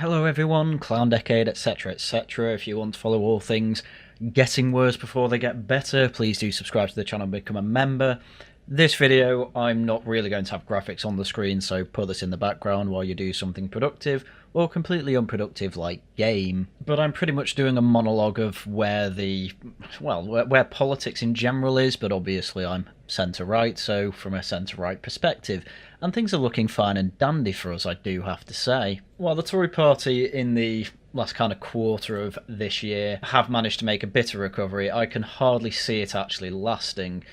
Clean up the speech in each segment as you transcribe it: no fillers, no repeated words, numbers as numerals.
Hello everyone, Clown Decade, etc, etc. If you want to follow all things getting worse before they get better, please do subscribe to the channel and become a member. This video, I'm not really going to have graphics on the screen, so put this in the background while you do something productive, or completely unproductive like game. But I'm pretty much doing a monologue of where where politics in general is, but obviously I'm centre-right, so from a centre-right perspective. And things are looking fine and dandy for us, I do have to say. While the Tory party in the last kind of quarter of this year have managed to make a bit of recovery, I can hardly see it actually lasting.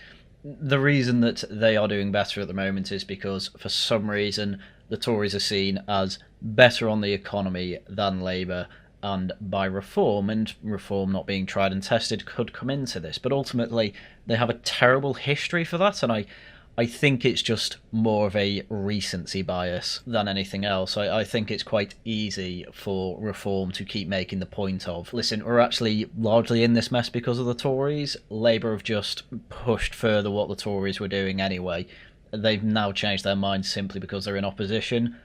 The reason that they are doing better at the moment is because, for some reason, the Tories are seen as better on the economy than Labour, and by reform, and reform not being tried and tested could come into this. But ultimately, they have a terrible history for that, and I think it's just more of a recency bias than anything else. I think it's quite easy for reform to keep making the point of, listen, we're actually largely in this mess because of the Tories. Labour have just pushed further what the Tories were doing anyway. They've now changed their minds simply because they're in opposition.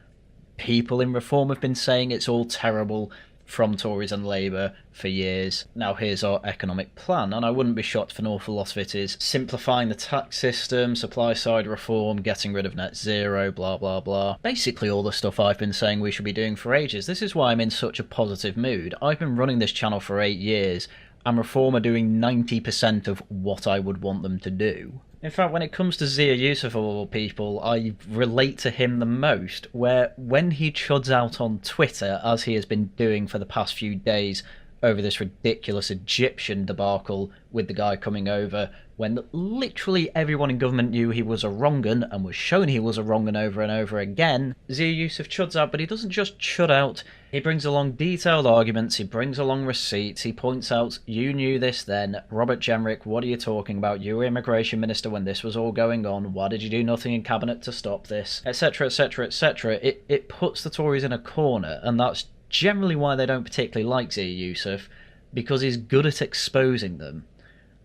People in reform have been saying it's all terrible from Tories and Labour for years. Now here's our economic plan, and I wouldn't be shocked if an awful lot of it is simplifying the tax system, supply side reform, getting rid of net zero, blah blah blah. Basically all the stuff I've been saying we should be doing for ages. This is why I'm in such a positive mood. I've been running this channel for 8 years, and reform are doing 90% of what I would want them to do. In fact, when it comes to Zia Yusuf of all people, I relate to him the most, where when he chuds out on Twitter, as he has been doing for the past few days over this ridiculous Egyptian debacle with the guy coming over, when literally everyone in government knew he was a wrong-un and was shown he was a wrong-un over and over again, Zia Yusuf chuds out, but he doesn't just chud out. He brings along detailed arguments, he brings along receipts, he points out, you knew this then, Robert Jenrick, what are you talking about? You were immigration minister when this was all going on, why did you do nothing in cabinet to stop this? Etc, etc, etc. It puts the Tories in a corner, and that's generally why they don't particularly like Zia Yusuf, because he's good at exposing them.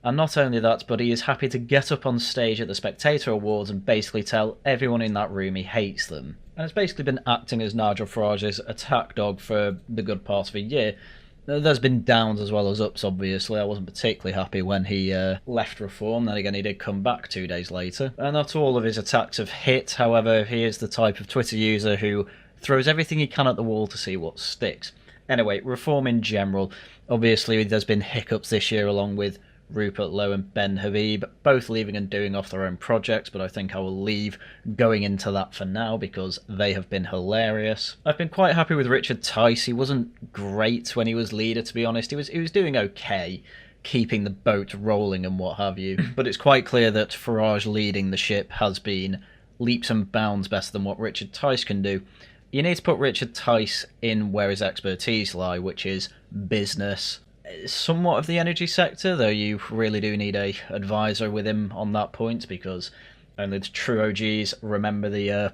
And not only that, but he is happy to get up on stage at the Spectator Awards and basically tell everyone in that room he hates them. And it's basically been acting as Nigel Farage's attack dog for the good part of a year. There's been downs as well as ups, obviously. I wasn't particularly happy when he left Reform. Then again, he did come back 2 days later. And not all of his attacks have hit. However, he is the type of Twitter user who throws everything he can at the wall to see what sticks. Anyway, Reform in general. Obviously, there's been hiccups this year along with Rupert Lowe and Ben Habib, both leaving and doing off their own projects, but I think I will leave going into that for now because they have been hilarious. I've been quite happy with Richard Tice. He wasn't great when he was leader, to be honest. He was doing okay, keeping the boat rolling and what have you, but it's quite clear that Farage leading the ship has been leaps and bounds better than what Richard Tice can do. You need to put Richard Tice in where his expertise lie, which is business, somewhat of the energy sector, though you really do need a advisor with him on that point, because only the true OGs remember the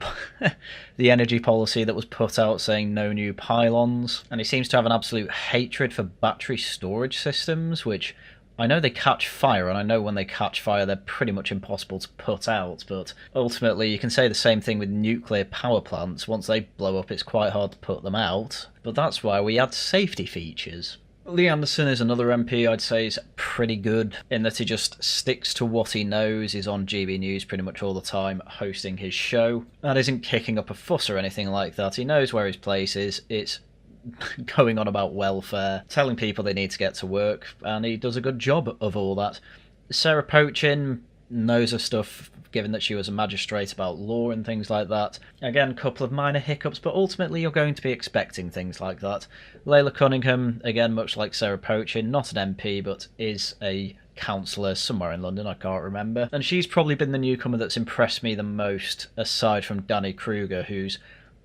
the energy policy that was put out saying no new pylons. And he seems to have an absolute hatred for battery storage systems, which I know they catch fire, and I know when they catch fire they're pretty much impossible to put out, but ultimately you can say the same thing with nuclear power plants. Once they blow up it's quite hard to put them out, but that's why we add safety features. Lee Anderson is another MP I'd say is pretty good in that he just sticks to what he knows. He's on GB News pretty much all the time hosting his show and isn't kicking up a fuss or anything like that. He knows where his place is. It's going on about welfare, telling people they need to get to work, and he does a good job of all that. Sarah Pochin knows her stuff, given that she was a magistrate, about law and things like that. Again, a couple of minor hiccups, but ultimately you're going to be expecting things like that. Layla Cunningham, again, much like Sarah Pochin, not an MP, but is a councillor somewhere in London, I can't remember. And she's probably been the newcomer that's impressed me the most, aside from Danny Kruger, who's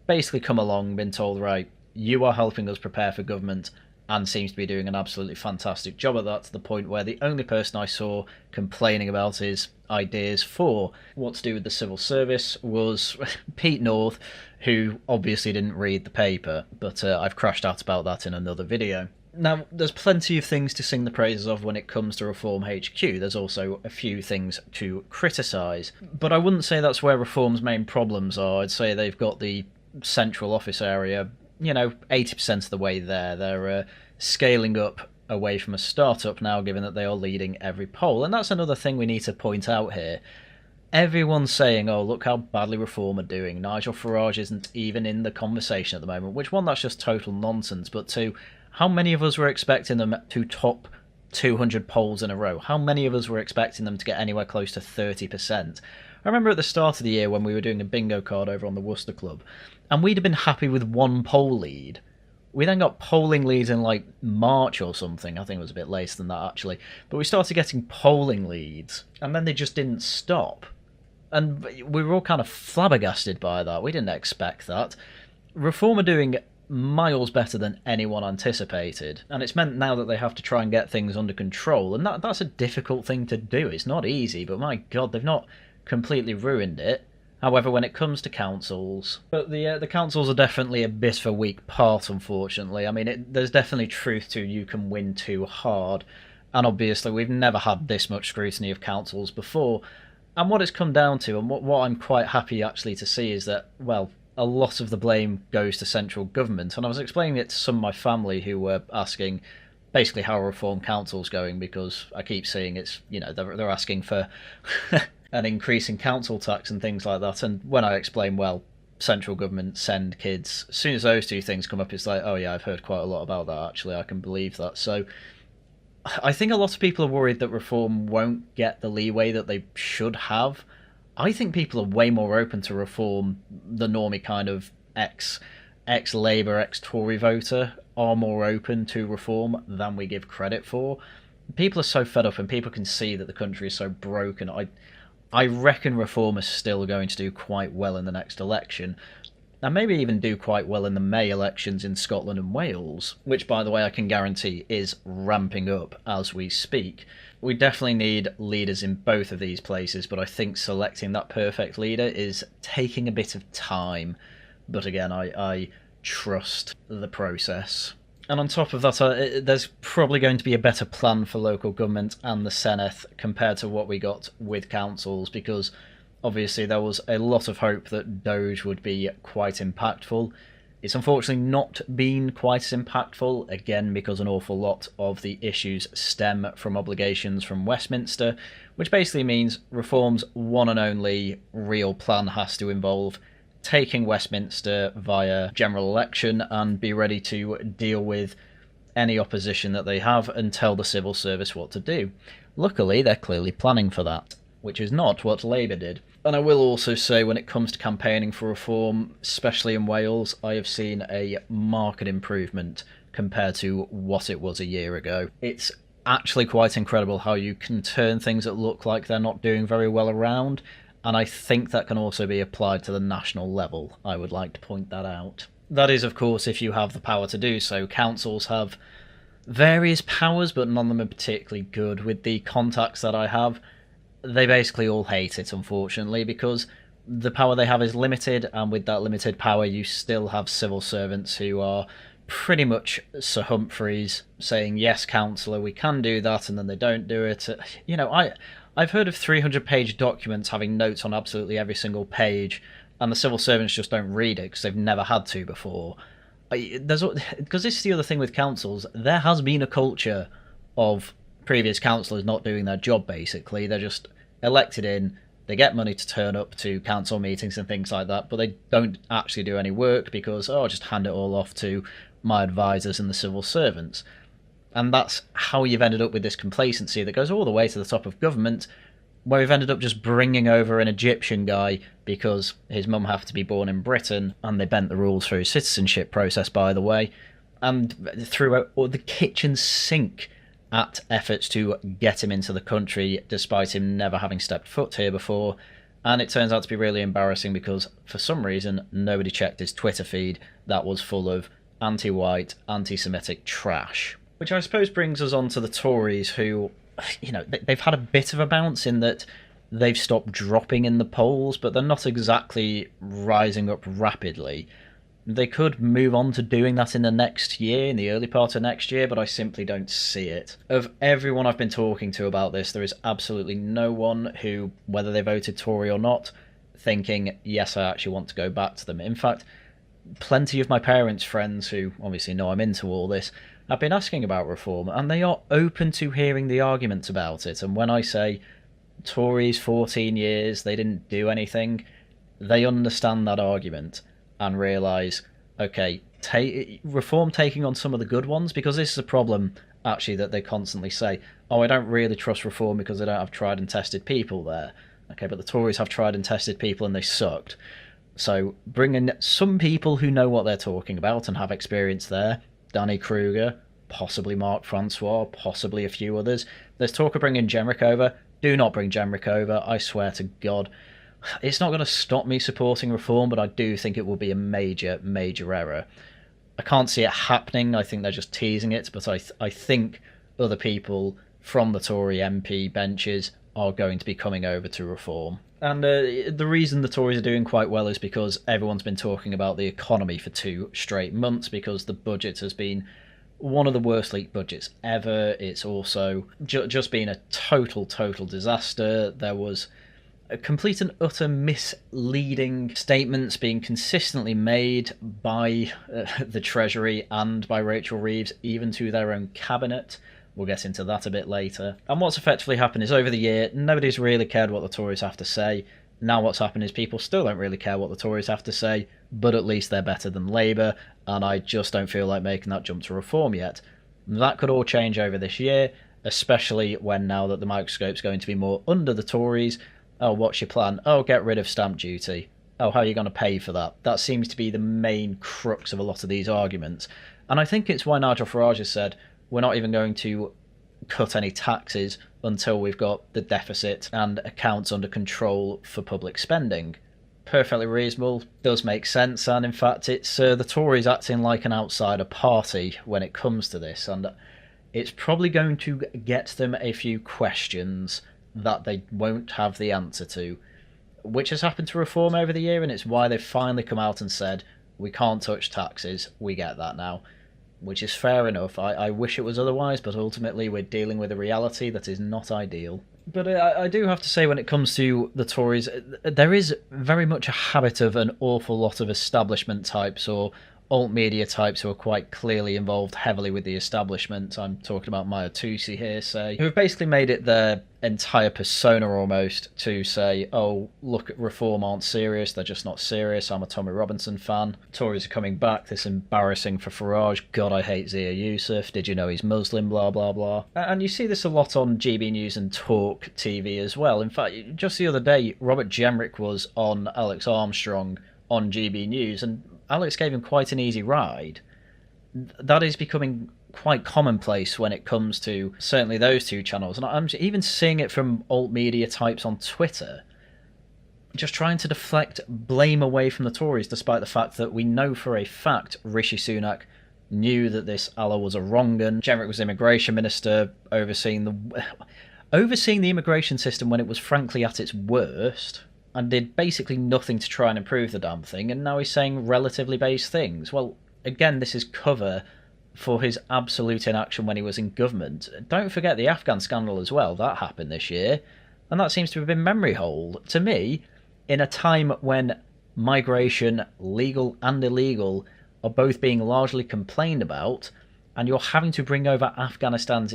basically come along, been told, right, you are helping us prepare for government, and seems to be doing an absolutely fantastic job of that, to the point where the only person I saw complaining about his ideas for what to do with the civil service was Pete North, who obviously didn't read the paper, but I've crashed out about that in another video. Now, there's plenty of things to sing the praises of when it comes to Reform HQ. There's also a few things to criticise, but I wouldn't say that's where Reform's main problems are. I'd say they've got the central office area 80% of the way there. They're scaling up away from a startup now, given that they are leading every poll. And that's another thing we need to point out here. Everyone's saying, oh, look how badly Reform are doing. Nigel Farage isn't even in the conversation at the moment. Which, one, that's just total nonsense. But two, how many of us were expecting them to top 200 polls in a row? How many of us were expecting them to get anywhere close to 30%? I remember at the start of the year when we were doing a bingo card over on the Worcester Club, and we'd have been happy with one poll lead. We then got polling leads in like March or something. I think it was a bit later than that actually. But we started getting polling leads, and then they just didn't stop. And we were all kind of flabbergasted by that. We didn't expect that. Reform are doing miles better than anyone anticipated, and it's meant now that they have to try and get things under control, and that's a difficult thing to do. It's not easy, but my God, they've not completely ruined it. However, when it comes to councils, but the councils are definitely a bit of a weak part, unfortunately. I mean, there's definitely truth to you can win too hard, and obviously we've never had this much scrutiny of councils before. And what it's come down to, and what I'm quite happy actually to see, is that, well, a lot of the blame goes to central government. And I was explaining it to some of my family who were asking basically how Reform Council's going, because I keep seeing it's, they're asking for an increase in council tax and things like that. And when I explain, well, central government send kids, as soon as those two things come up, it's like, oh yeah, I've heard quite a lot about that actually, I can believe that. So I think a lot of people are worried that Reform won't get the leeway that they should have. I think people are way more open to Reform. The normie kind of ex-Labour, ex-Tory voter are more open to Reform than we give credit for. People are so fed up, and people can see that the country is so broken. I reckon Reform is still going to do quite well in the next election, and maybe even do quite well in the May elections in Scotland and Wales, which, by the way, I can guarantee is ramping up as we speak. We definitely need leaders in both of these places, but I think selecting that perfect leader is taking a bit of time. But again, I trust the process. And on top of that, there's probably going to be a better plan for local government and the Senedd compared to what we got with councils, because obviously there was a lot of hope that Doge would be quite impactful. It's unfortunately not been quite as impactful, again because an awful lot of the issues stem from obligations from Westminster, which basically means Reform's one and only real plan has to involve taking Westminster via general election and be ready to deal with any opposition that they have and tell the civil service what to do. Luckily, they're clearly planning for that, which is not what Labour did. And I will also say, when it comes to campaigning for Reform, especially in Wales, I have seen a marked improvement compared to what it was a year ago. It's actually quite incredible how you can turn things that look like they're not doing very well around, and I think that can also be applied to the national level. I would like to point that out. That is, of course, if you have the power to do so. Councils have various powers, but none of them are particularly good. With the contacts that I have, they basically all hate it, unfortunately, because the power they have is limited, and with that limited power you still have civil servants who are pretty much Sir Humphreys saying, yes, councillor, we can do that, and then they don't do it. I've heard of 300-page documents having notes on absolutely every single page, and the civil servants just don't read it because they've never had to before. Because this is the other thing with councils, there has been a culture of previous councillors not doing their job, basically. They're just elected in, they get money to turn up to council meetings and things like that, but they don't actually do any work because, I'll just hand it all off to my advisors and the civil servants. And that's how you've ended up with this complacency that goes all the way to the top of government, where we've ended up just bringing over an Egyptian guy because his mum happened to be born in Britain, and they bent the rules for his citizenship process, by the way, and threw out the kitchen sink at efforts to get him into the country, despite him never having stepped foot here before. And it turns out to be really embarrassing because, for some reason, nobody checked his Twitter feed that was full of anti-white, anti-Semitic trash. Which I suppose brings us on to the Tories, who, they've had a bit of a bounce in that they've stopped dropping in the polls, but they're not exactly rising up rapidly. They could move on to doing that in the next year, in the early part of next year, but I simply don't see it. Of everyone I've been talking to about this, there is absolutely no one who, whether they voted Tory or not, thinking, yes, I actually want to go back to them. In fact, plenty of my parents' friends who obviously know I'm into all this have been asking about reform, and they are open to hearing the arguments about it. And when I say Tories 14 years, they didn't do anything, they understand that argument and realise, okay, reform taking on some of the good ones, because this is a problem actually that they constantly say, oh, I don't really trust reform because they don't have tried and tested people there. Okay, but the Tories have tried and tested people and they sucked. So bring in some people who know what they're talking about and have experience there. Danny Kruger, possibly Mark Francois, possibly a few others. There's talk of bringing Jenrick over. Do not bring Jenrick over, I swear to God. It's not going to stop me supporting reform, but I do think it will be a major, major error. I can't see it happening. I think they're just teasing it, but I think other people from the Tory MP benches are going to be coming over to reform. And the reason the Tories are doing quite well is because everyone's been talking about the economy for 2 straight months, because the budget has been one of the worst leaked budgets ever. It's also just been a total disaster. There was a complete and utter misleading statements being consistently made by the Treasury and by Rachel Reeves, even to their own cabinet. We'll get into that a bit later. And what's effectively happened is over the year, nobody's really cared what the Tories have to say. Now what's happened is people still don't really care what the Tories have to say, but at least they're better than Labour, and I just don't feel like making that jump to reform yet. That could all change over this year, especially when now that the microscope's going to be more under the Tories. Oh, what's your plan? Oh, get rid of stamp duty. Oh, how are you going to pay for that? That seems to be the main crux of a lot of these arguments. And I think it's why Nigel Farage has said, we're not even going to cut any taxes until we've got the deficit and accounts under control for public spending. Perfectly reasonable, does make sense, and in fact it's the Tories acting like an outsider party when it comes to this, and it's probably going to get them a few questions that they won't have the answer to, which has happened to reform over the year, and it's why they've finally come out and said, we can't touch taxes, we get that now. Which is fair enough. I wish it was otherwise, but ultimately we're dealing with a reality that is not ideal. But I do have to say, when it comes to the Tories, there is very much a habit of an awful lot of establishment types or alt media types who are quite clearly involved heavily with the establishment. I'm talking about Maya Tusi here, say, who have basically made it their entire persona almost to say, oh, look, reform aren't serious, they're just not serious, I'm a Tommy Robinson fan, Tories are coming back, this is embarrassing for Farage, God, I hate Zia Yusuf, did you know he's Muslim, blah blah blah. And you see this a lot on GB News and Talk TV as well. In fact, just the other day, Robert Jenrick was on Alex Armstrong on GB News, and Alex gave him quite an easy ride. That is becoming quite commonplace when it comes to certainly those two channels, and I'm even seeing it from alt media types on Twitter, just trying to deflect blame away from the Tories, despite the fact that we know for a fact Rishi Sunak knew that this Allah was a wrong un. Jenrick was immigration minister, overseeing the immigration system when it was frankly at its worst, and did basically nothing to try and improve the damn thing, and now he's saying relatively based things. Well, again, this is cover for his absolute inaction when he was in government. Don't forget the Afghan scandal as well, that happened this year, and that seems to have been memory hold. To me, in a time when migration, legal and illegal, are both being largely complained about, and you're having to bring over Afghanistanis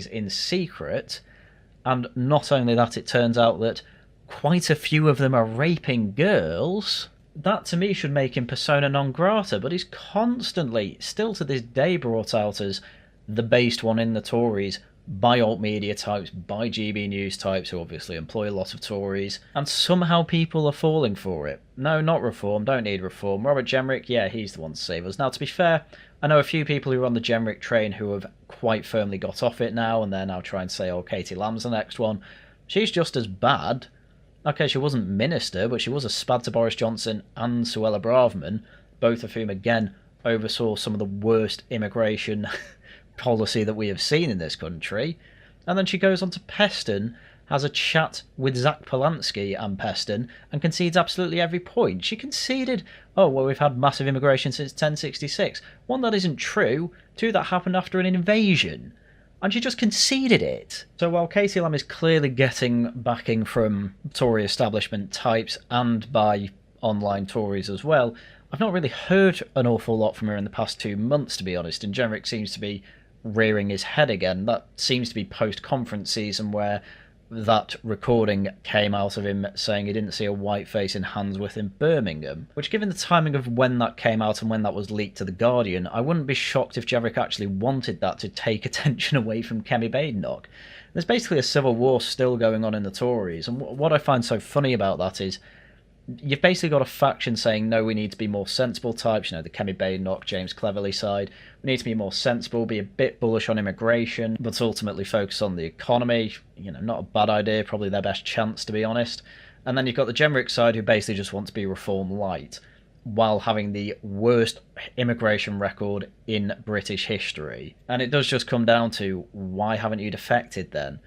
in secret, and not only that, it turns out that quite a few of them are raping girls, that to me should make him persona non grata, but he's constantly, still to this day, brought out as the based one in the Tories by alt media types, by GB News types, who obviously employ a lot of Tories, and somehow people are falling for it. No, not reform, don't need reform. Robert Jenrick, yeah, he's the one to save us. Now, to be fair, I know a few people who are on the Jenrick train who have quite firmly got off it now, and they're now trying to say, oh, Katie Lamb's the next one. She's just as bad. Okay, she wasn't minister, but she was a spad to Boris Johnson and Suella Braverman, both of whom, again, oversaw some of the worst immigration policy that we have seen in this country. And then she goes on to Peston, has a chat with Zach Polanski and Peston, and concedes absolutely every point. She conceded, oh, well, we've had massive immigration since 1066. One, that isn't true. Two, that happened after an invasion. And she just conceded it. So while Katie Lamb is clearly getting backing from Tory establishment types and by online Tories as well, I've not really heard an awful lot from her in the past 2 months, to be honest, and Jenrick seems to be rearing his head again. That seems to be post-conference season, where that recording came out of him saying he didn't see a white face in Handsworth in Birmingham, which, given the timing of when that came out and when that was leaked to The Guardian, I wouldn't be shocked if Jenrick actually wanted that to take attention away from Kemi Badenoch. There's basically a civil war still going on in the Tories, and what I find so funny about that is you've basically got a faction saying, no, we need to be more sensible types, the Kemi Badenoch, James Cleverly side. We need to be more sensible, be a bit bullish on immigration, but ultimately focus on the economy. Not a bad idea, probably their best chance, to be honest. And then you've got the Jenrick side, who basically just want to be reform light, while having the worst immigration record in British history. And it does just come down to, why haven't you defected then?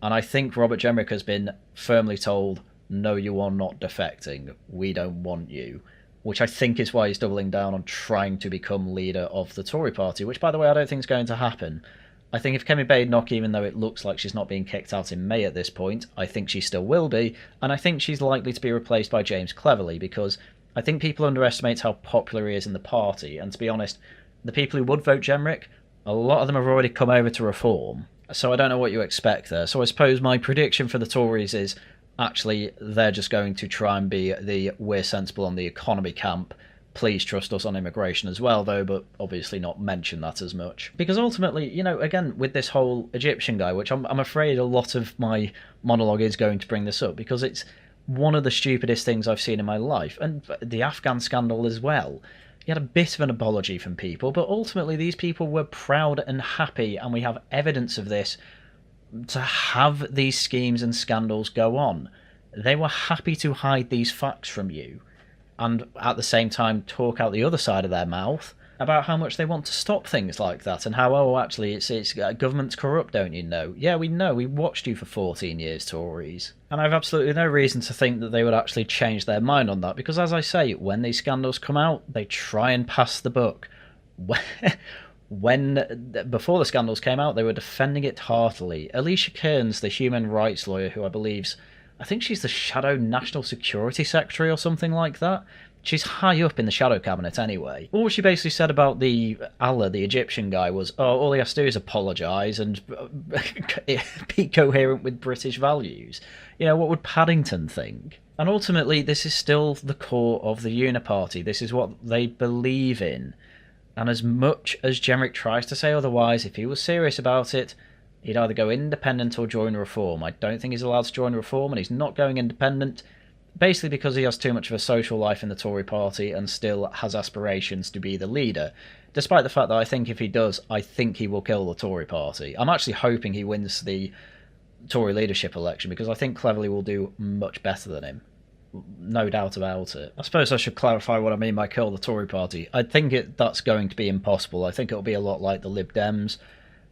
And I think Robert Jenrick has been firmly told, no, you are not defecting, we don't want you, which I think is why he's doubling down on trying to become leader of the Tory party, which, by the way, I don't think is going to happen. I think if Kemi Badenoch, even though it looks like she's not being kicked out in May at this point, I think she still will be, and I think she's likely to be replaced by James Cleverly, because I think people underestimate how popular he is in the party, and to be honest, the people who would vote Jenrick, a lot of them have already come over to reform, so I don't know what you expect there. So I suppose my prediction for the Tories is, actually, they're just going to try and be the we're sensible on the economy camp. Please trust us on immigration as well, though, but obviously not mention that as much. Because ultimately, again, with this whole Egyptian guy, which I'm afraid a lot of my monologue is going to bring this up, because it's one of the stupidest things I've seen in my life. And the Afghan scandal as well. You had a bit of an apology from people, but ultimately these people were proud and happy, and we have evidence of this, to have these schemes and scandals go on. They were happy to hide these facts from you, and at the same time talk out the other side of their mouth about how much they want to stop things like that, and how, actually, it's government's corrupt, don't you know? Yeah, we know, we watched you for 14 years, Tories. And I've absolutely no reason to think that they would actually change their mind on that, because, as I say, when these scandals come out, they try and pass the buck. Before the scandals came out, they were defending it heartily. Alicia Kearns, the human rights lawyer, who I think she's the Shadow National Security Secretary or something like that. She's high up in the Shadow Cabinet anyway. All she basically said about the Egyptian guy, was, all he has to do is apologise and be coherent with British values. What would Paddington think? And ultimately, this is still the core of the Uniparty. This is what they believe in. And as much as Jenrick tries to say otherwise, if he was serious about it, he'd either go independent or join Reform. I don't think he's allowed to join Reform, and he's not going independent, basically because he has too much of a social life in the Tory party and still has aspirations to be the leader, despite the fact that I think if he does, I think he will kill the Tory party. I'm actually hoping he wins the Tory leadership election, because I think Cleverly will do much better than him. No doubt about it. I suppose I should clarify what I mean by kill the Tory party. I think that's going to be impossible. I think it'll be a lot like the Lib Dems,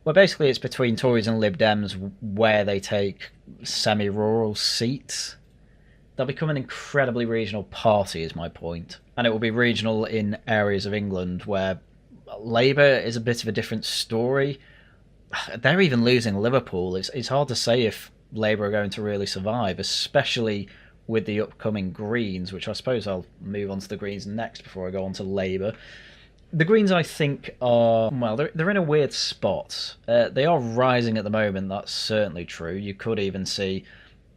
where basically it's between Tories and Lib Dems where they take semi-rural seats. They'll become an incredibly regional party, is my point. And it will be regional in areas of England where Labour is a bit of a different story. They're even losing Liverpool. It's hard to say if Labour are going to really survive, especially with the upcoming Greens, which I suppose I'll move on to the Greens next before I go on to Labour. The Greens, I think, are, well, they're in a weird spot. They are rising at the moment, that's certainly true. You could even see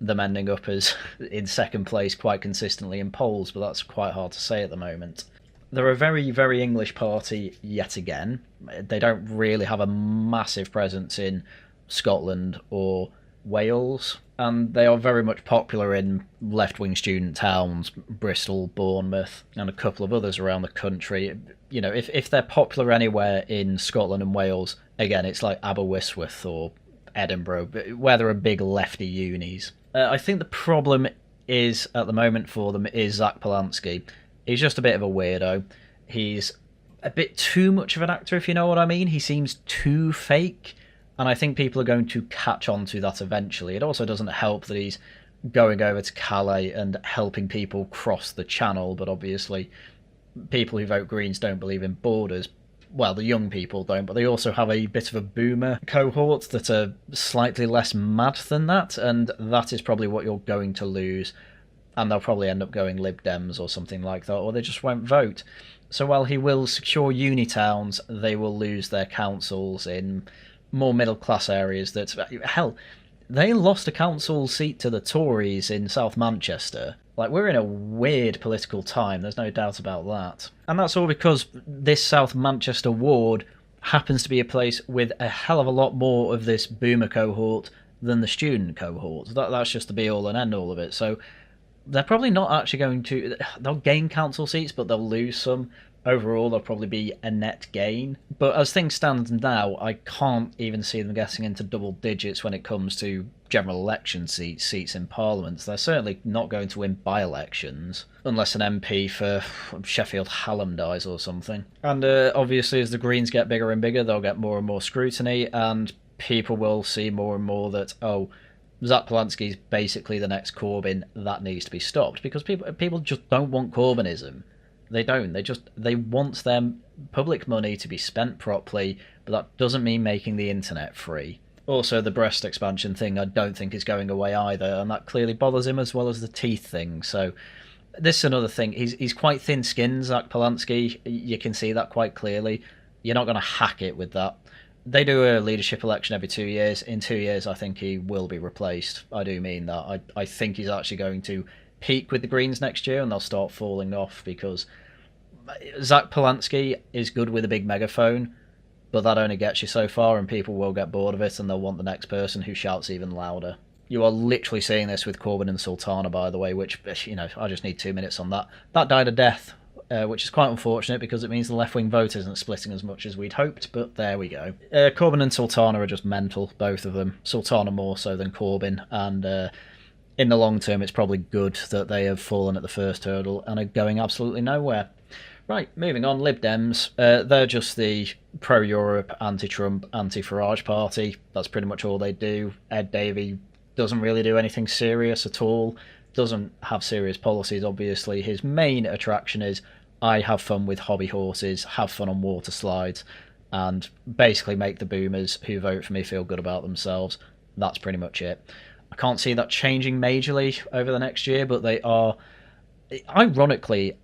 them ending up as in second place quite consistently in polls, but that's quite hard to say at the moment. They're a very, very English party yet again. They don't really have a massive presence in Scotland or Wales, and they are very much popular in left-wing student towns, Bristol, Bournemouth, and a couple of others around the country. If they're popular anywhere in Scotland and Wales, again, it's like Aberystwyth or Edinburgh, where there are big lefty unis. I think the problem is, at the moment for them, is Zach Polanski. He's just a bit of a weirdo. He's a bit too much of an actor, if you know what I mean. He seems too fake, and I think people are going to catch on to that eventually. It also doesn't help that he's going over to Calais and helping people cross the channel, but obviously people who vote Greens don't believe in borders. Well, the young people don't, but they also have a bit of a boomer cohort that are slightly less mad than that, and that is probably what you're going to lose and they'll probably end up going Lib Dems or something like that, or they just won't vote. So while he will secure uni towns, they will lose their councils in more middle-class areas. That, hell, they lost a council seat to the Tories in South Manchester. Like, we're in a weird political time, there's no doubt about that. And that's all because this South Manchester ward happens to be a place with a hell of a lot more of this boomer cohort than the student cohort. That's just the be-all and end-all of it. So they're probably not actually going to... They'll gain council seats, but they'll lose some. Overall, there'll probably be a net gain. But as things stand now, I can't even see them getting into double digits when it comes to general election seats in Parliament. They're certainly not going to win by-elections, unless an MP for Sheffield Hallam dies or something. And obviously, as the Greens get bigger and bigger, they'll get more and more scrutiny, and people will see more and more that, oh, Zach Polanski's basically the next Corbyn, that needs to be stopped, because people just don't want Corbynism. They don't. They want their public money to be spent properly, but that doesn't mean making the internet free. Also, the breast expansion thing I don't think is going away either, and that clearly bothers him, as well as the teeth thing. So this is another thing. He's quite thin-skinned, Zach Polanski. You can see that quite clearly. You're not going to hack it with that. They do a leadership election every 2 years. In 2 years, I think he will be replaced. I do mean that. I think he's actually going to peak with the Greens next year, and they'll start falling off, because Zach Polanski is good with a big megaphone, but that only gets you so far, and people will get bored of it, and they'll want the next person who shouts even louder. You are literally seeing this with Corbyn and Sultana, by the way, which, you know, I just need 2 minutes on that. That died a death, which is quite unfortunate, because it means the left-wing vote isn't splitting as much as we'd hoped, but there we go. Corbyn and Sultana are just mental, both of them. Sultana more so than Corbyn, and in the long term, it's probably good that they have fallen at the first hurdle and are going absolutely nowhere. Right, moving on, Lib Dems. They're just the pro-Europe, anti-Trump, anti-Farage party. That's pretty much all they do. Ed Davey doesn't really do anything serious at all. Doesn't have serious policies, obviously. His main attraction is, I have fun with hobby horses, have fun on water slides, and basically make the boomers who vote for me feel good about themselves. That's pretty much it. I can't see that changing majorly over the next year, but they are, ironically,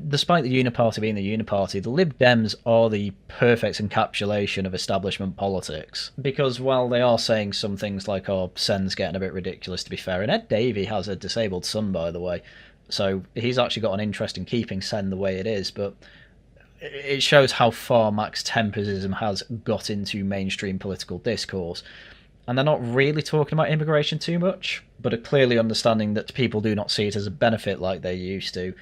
despite the Uniparty being the Uniparty, the Lib Dems are the perfect encapsulation of establishment politics. Because while they are saying some things like, oh, Sen's getting a bit ridiculous, to be fair, and Ed Davey has a disabled son, by the way, so he's actually got an interest in keeping Sen the way it is, but it shows how far Max Temperism has got into mainstream political discourse. And they're not really talking about immigration too much, but are clearly understanding that people do not see it as a benefit like they used to.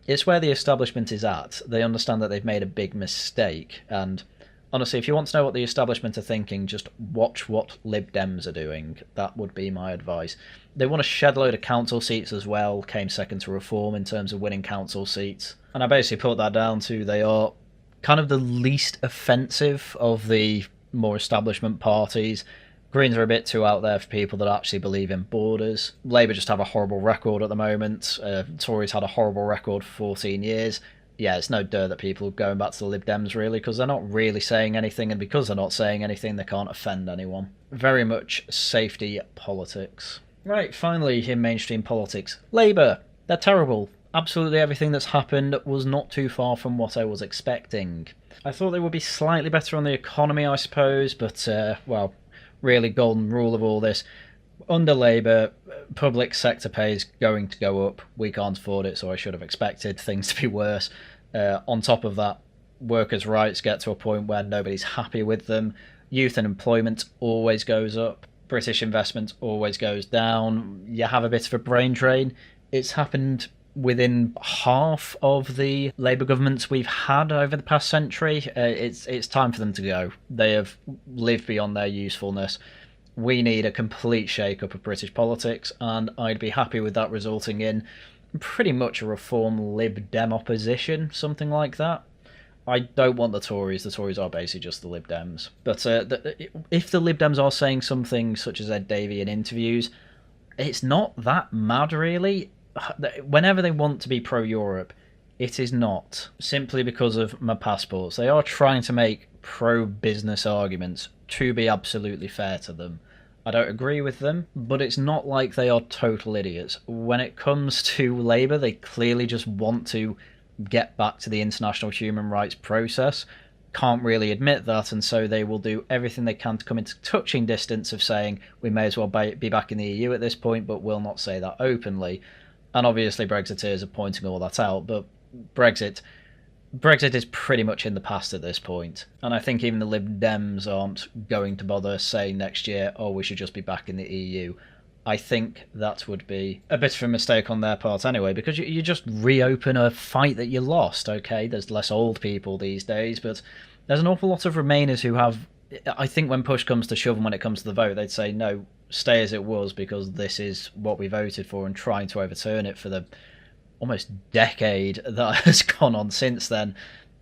It's where the establishment is at. They understand that they've made a big mistake, and honestly, if you want to know what the establishment are thinking, just watch what Lib Dems are doing. That would be my advice. They want a shed load of council seats as well, came second to Reform in terms of winning council seats. And I basically put that down to they are kind of the least offensive of the more establishment parties. Greens are a bit too out there for people that actually believe in borders. Labour just have a horrible record at the moment. Tories had a horrible record for 14 years. Yeah, it's no dirt that people are going back to the Lib Dems, really, because they're not really saying anything, and because they're not saying anything, they can't offend anyone. Very much safety politics. Right, finally, in mainstream politics, Labour. They're terrible. Absolutely everything that's happened was not too far from what I was expecting. I thought they would be slightly better on the economy, I suppose, but, well, really golden rule of all this. Under Labour, public sector pay is going to go up. We can't afford it, so I should have expected things to be worse. On top of that, workers' rights get to a point where nobody's happy with them. Youth unemployment always goes up. British investment always goes down. You have a bit of a brain drain. It's happened within half of the Labour governments we've had over the past century. It's time for them to go. They have lived beyond their usefulness. We need a complete shake-up of British politics, and I'd be happy with that resulting in pretty much a reform Lib Dem opposition, something like that. I don't want the Tories. The Tories are basically just the Lib Dems. But if the Lib Dems are saying something such as Ed Davey in interviews, it's not that mad, really. Whenever they want to be pro-Europe, it is not, simply because of my passports. They are trying to make pro-business arguments, to be absolutely fair to them. I don't agree with them, but it's not like they are total idiots. When it comes to Labour, they clearly just want to get back to the international human rights process, can't really admit that, and so they will do everything they can to come into touching distance of saying we may as well be back in the EU at this point, but will not say that openly. And obviously Brexiteers are pointing all that out, but Brexit is pretty much in the past at this point, and I think even the Lib Dems aren't going to bother saying next year, oh, we should just be back in the EU. I think that would be a bit of a mistake on their part anyway, because you just reopen a fight that you lost. Okay, there's less old people these days, but there's an awful lot of Remainers who have, I think when push comes to shove and when it comes to the vote, they'd say, no, stay as it was because this is what we voted for, and trying to overturn it for the almost decade that has gone on since then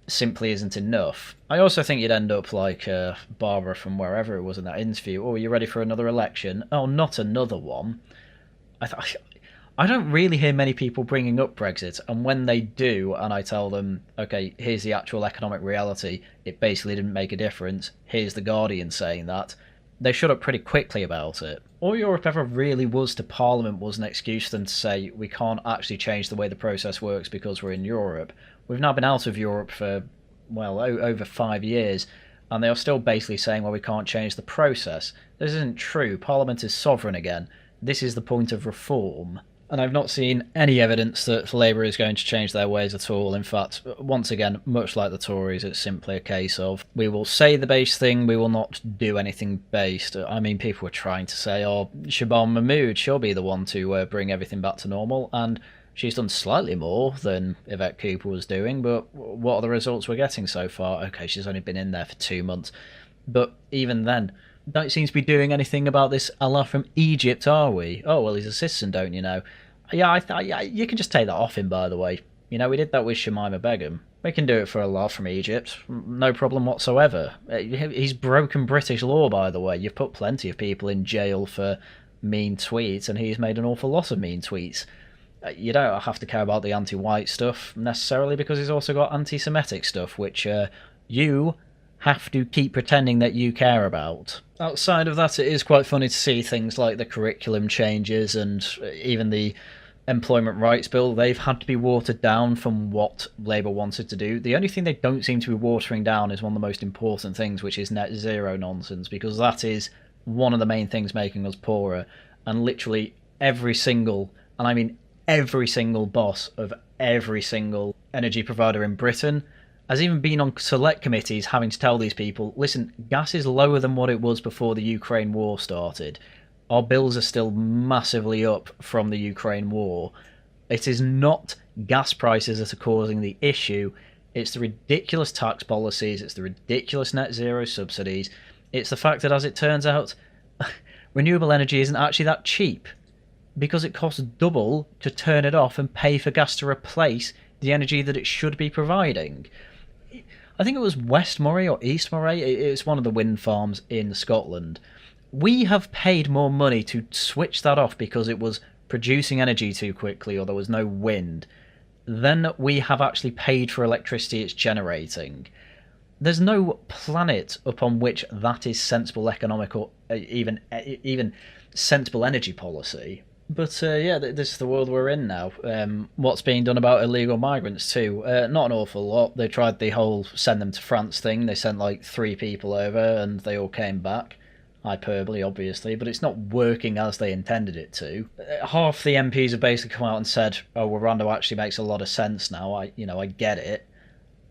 simply isn't enough. I also think you'd end up like Barbara from wherever it was in that interview. Oh, are you ready for another election? Oh, not another one. I don't really hear many people bringing up Brexit, and when they do, and I tell them, okay, here's the actual economic reality, it basically didn't make a difference, here's the Guardian saying that, they shut up pretty quickly about it. All Europe ever really was to Parliament was an excuse for them to say we can't actually change the way the process works because we're in Europe. We've now been out of Europe for, well, over 5 years, and they are still basically saying, well, we can't change the process. This isn't true. Parliament is sovereign again. This is the point of reform. And I've not seen any evidence that Labour is going to change their ways at all. In fact, once again, much like the Tories, it's simply a case of we will say the base thing, we will not do anything based. I mean, people were trying to say, oh, Shabam Mahmood, she'll be the one to bring everything back to normal, and she's done slightly more than Yvette Cooper was doing, but what are the results we're getting so far? Okay, she's only been in there for 2 months, but even then, don't seem to be doing anything about this Allah from Egypt, are we? Oh, well, he's a citizen, don't you know? Yeah, you can just take that off him, by the way. You know, we did that with Shamima Begum. We can do it for Allah from Egypt. No problem whatsoever. He's broken British law, by the way. You've put plenty of people in jail for mean tweets, and he's made an awful lot of mean tweets. You don't have to care about the anti-white stuff, necessarily, because he's also got anti-Semitic stuff, which you have to keep pretending that you care about. Outside of that, it is quite funny to see things like the curriculum changes and even the employment rights bill. They've had to be watered down from what Labour wanted to do. The only thing they don't seem to be watering down is one of the most important things, which is net zero nonsense, because that is one of the main things making us poorer. And literally every single, and I mean every single boss of every single energy provider in Britain has even been on select committees having to tell these people, listen, gas is lower than what it was before the Ukraine war started. Our bills are still massively up from the Ukraine war. It is not gas prices that are causing the issue. It's the ridiculous tax policies. It's the ridiculous net zero subsidies. It's the fact that, as it turns out, renewable energy isn't actually that cheap because it costs double to turn it off and pay for gas to replace the energy that it should be providing. I think it was West Moray or East Moray. It's one of the wind farms in Scotland. We have paid more money to switch that off because it was producing energy too quickly or there was no wind than we have actually paid for electricity it's generating. There's no planet upon which that is sensible economic or even sensible energy policy. But yeah, this is the world we're in now. What's being done about illegal migrants too? Not an awful lot. They tried the whole send them to France thing. They sent like 3 people over and they all came back. Hyperbole, obviously, but it's not working as they intended it to. Half the MPs have basically come out and said, oh, Rwanda actually makes a lot of sense now. I get it.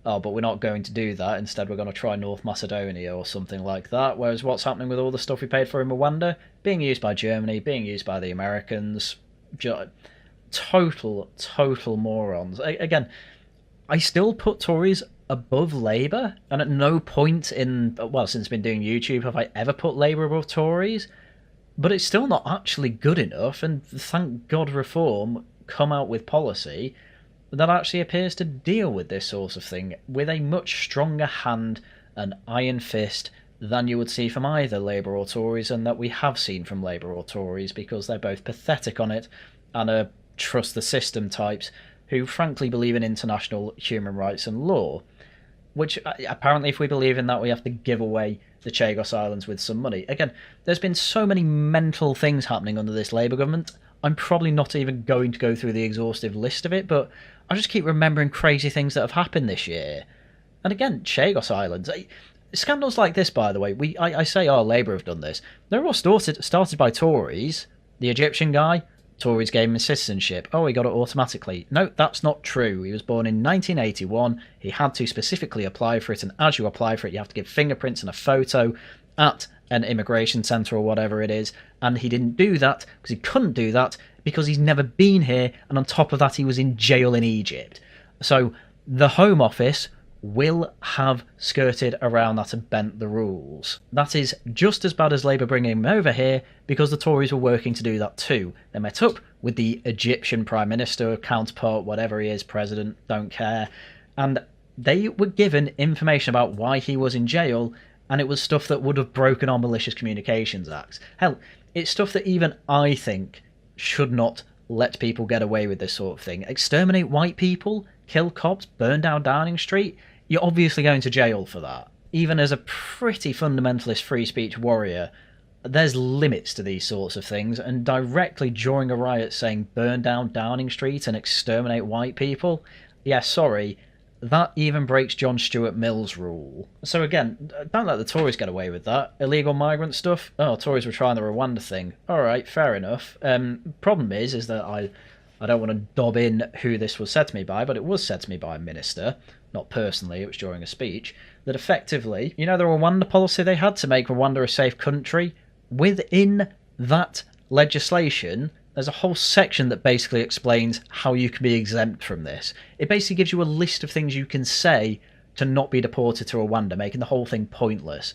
Oh, but we're not going to do that. Instead, we're going to try North Macedonia or something like that. Whereas what's happening with all the stuff we paid for in Rwanda? Being used by Germany, being used by the Americans. Total morons. Again, I still put Tories above Labour, and at no point since I've been doing YouTube have I ever put Labour above Tories, but it's still not actually good enough, and thank God Reform come out with policy that actually appears to deal with this sort of thing with a much stronger hand and iron fist than you would see from either Labour or Tories, and that we have seen from Labour or Tories, because they're both pathetic on it and are trust the system types who frankly believe in international human rights and law. Which, apparently, if we believe in that, we have to give away the Chagos Islands with some money. Again, there's been so many mental things happening under this Labour government. I'm probably not even going to go through the exhaustive list of it, but I just keep remembering crazy things that have happened this year. And again, Chagos Islands. Scandals like this, by the way, I say, Labour have done this. They're all started by Tories. The Egyptian guy, Tories gave him citizenship. Oh, he got it automatically. No, that's not true. He was born in 1981. He had to specifically apply for it, and as you apply for it, you have to give fingerprints and a photo at an immigration centre or whatever it is. And he didn't do that because he couldn't do that because he's never been here, and on top of that, he was in jail in Egypt. So the Home Office will have skirted around that and bent the rules. That is just as bad as Labour bringing him over here, because the Tories were working to do that too. They met up with the Egyptian Prime Minister, counterpart, whatever he is, president, don't care, and they were given information about why he was in jail, and it was stuff that would have broken our Malicious Communications Act. Hell, it's stuff that even I think should not let people get away with this sort of thing. Exterminate white people, kill cops, burn down Downing Street. You're obviously going to jail for that. Even as a pretty fundamentalist free speech warrior, there's limits to these sorts of things, and directly during a riot saying burn down Downing Street and exterminate white people, yeah, sorry, that even breaks John Stuart Mill's rule. So again, don't let the Tories get away with that. Illegal migrant stuff? Oh, Tories were trying the Rwanda thing. Alright, fair enough. Problem is that I don't want to dob in who this was said to me by, but it was said to me by a minister, not personally, it was during a speech, that effectively, the Rwanda policy they had to make Rwanda a safe country, within that legislation, there's a whole section that basically explains how you can be exempt from this. It basically gives you a list of things you can say to not be deported to Rwanda, making the whole thing pointless.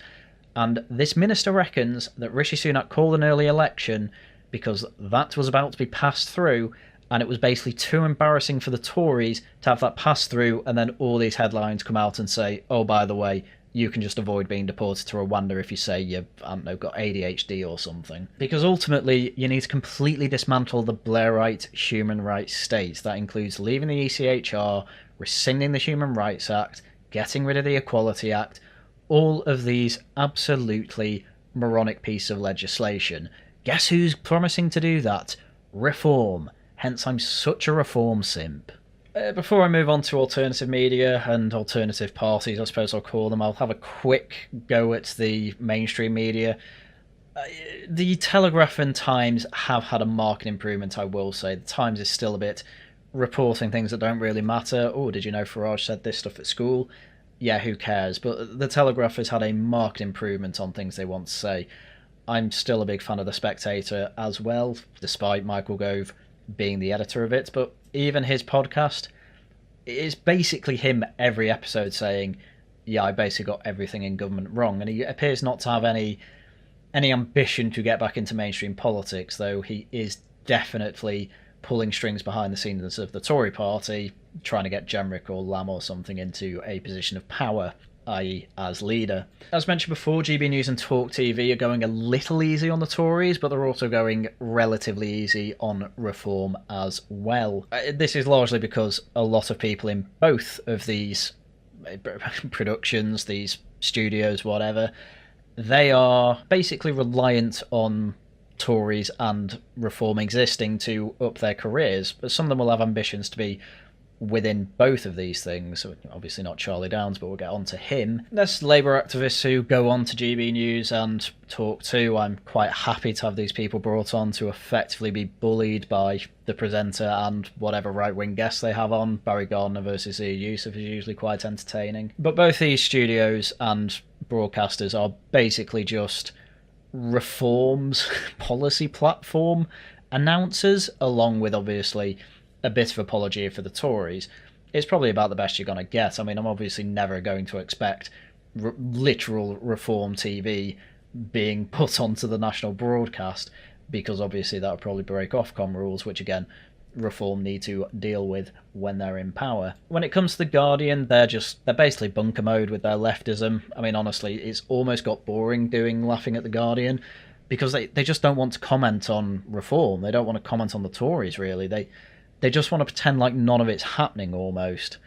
And this minister reckons that Rishi Sunak called an early election because that was about to be passed through, and it was basically too embarrassing for the Tories to have that pass through, and then all these headlines come out and say, oh, by the way, you can just avoid being deported to Rwanda if you say you've, got ADHD or something. Because ultimately, you need to completely dismantle the Blairite human rights state. That includes leaving the ECHR, rescinding the Human Rights Act, getting rid of the Equality Act, all of these absolutely moronic pieces of legislation. Guess who's promising to do that? Reform. Hence, I'm such a reform simp. Before I move on to alternative media and alternative parties, I suppose I'll call them, I'll have a quick go at the mainstream media. The Telegraph and Times have had a marked improvement, I will say. The Times is still a bit reporting things that don't really matter. Oh, did you know Farage said this stuff at school? Yeah, who cares? But the Telegraph has had a marked improvement on things they want to say. I'm still a big fan of The Spectator as well, despite Michael Gove being the editor of it, but even his podcast is basically him every episode saying, yeah, I basically got everything in government wrong, and he appears not to have any ambition to get back into mainstream politics, though he is definitely pulling strings behind the scenes of the Tory party, trying to get Jenrick or Lamb or something into a position of power, i.e. as leader. As mentioned before, GB News and Talk TV are going a little easy on the Tories, but they're also going relatively easy on reform as well. This is largely because a lot of people in both of these productions, these studios, whatever, they are basically reliant on Tories and reform existing to up their careers, but some of them will have ambitions to be within both of these things. Obviously not Charlie Downs, but we'll get on to him. There's Labour activists who go on to GB News and Talk too. I'm quite happy to have these people brought on to effectively be bullied by the presenter and whatever right-wing guests they have on. Barry Gardner versus Ian Yusuf is usually quite entertaining. But both these studios and broadcasters are basically just reforms policy platform announcers, along with obviously a bit of apology for the Tories. It's probably about the best you're going to get. I mean, I'm obviously never going to expect literal reform TV being put onto the national broadcast, because obviously that would probably break Ofcom rules, which again, reform need to deal with when they're in power. When it comes to The Guardian, they're basically bunker mode with their leftism. I mean, honestly, it's almost got boring laughing at The Guardian, because they just don't want to comment on reform. They don't want to comment on the Tories, really. They just want to pretend like none of it's happening, almost.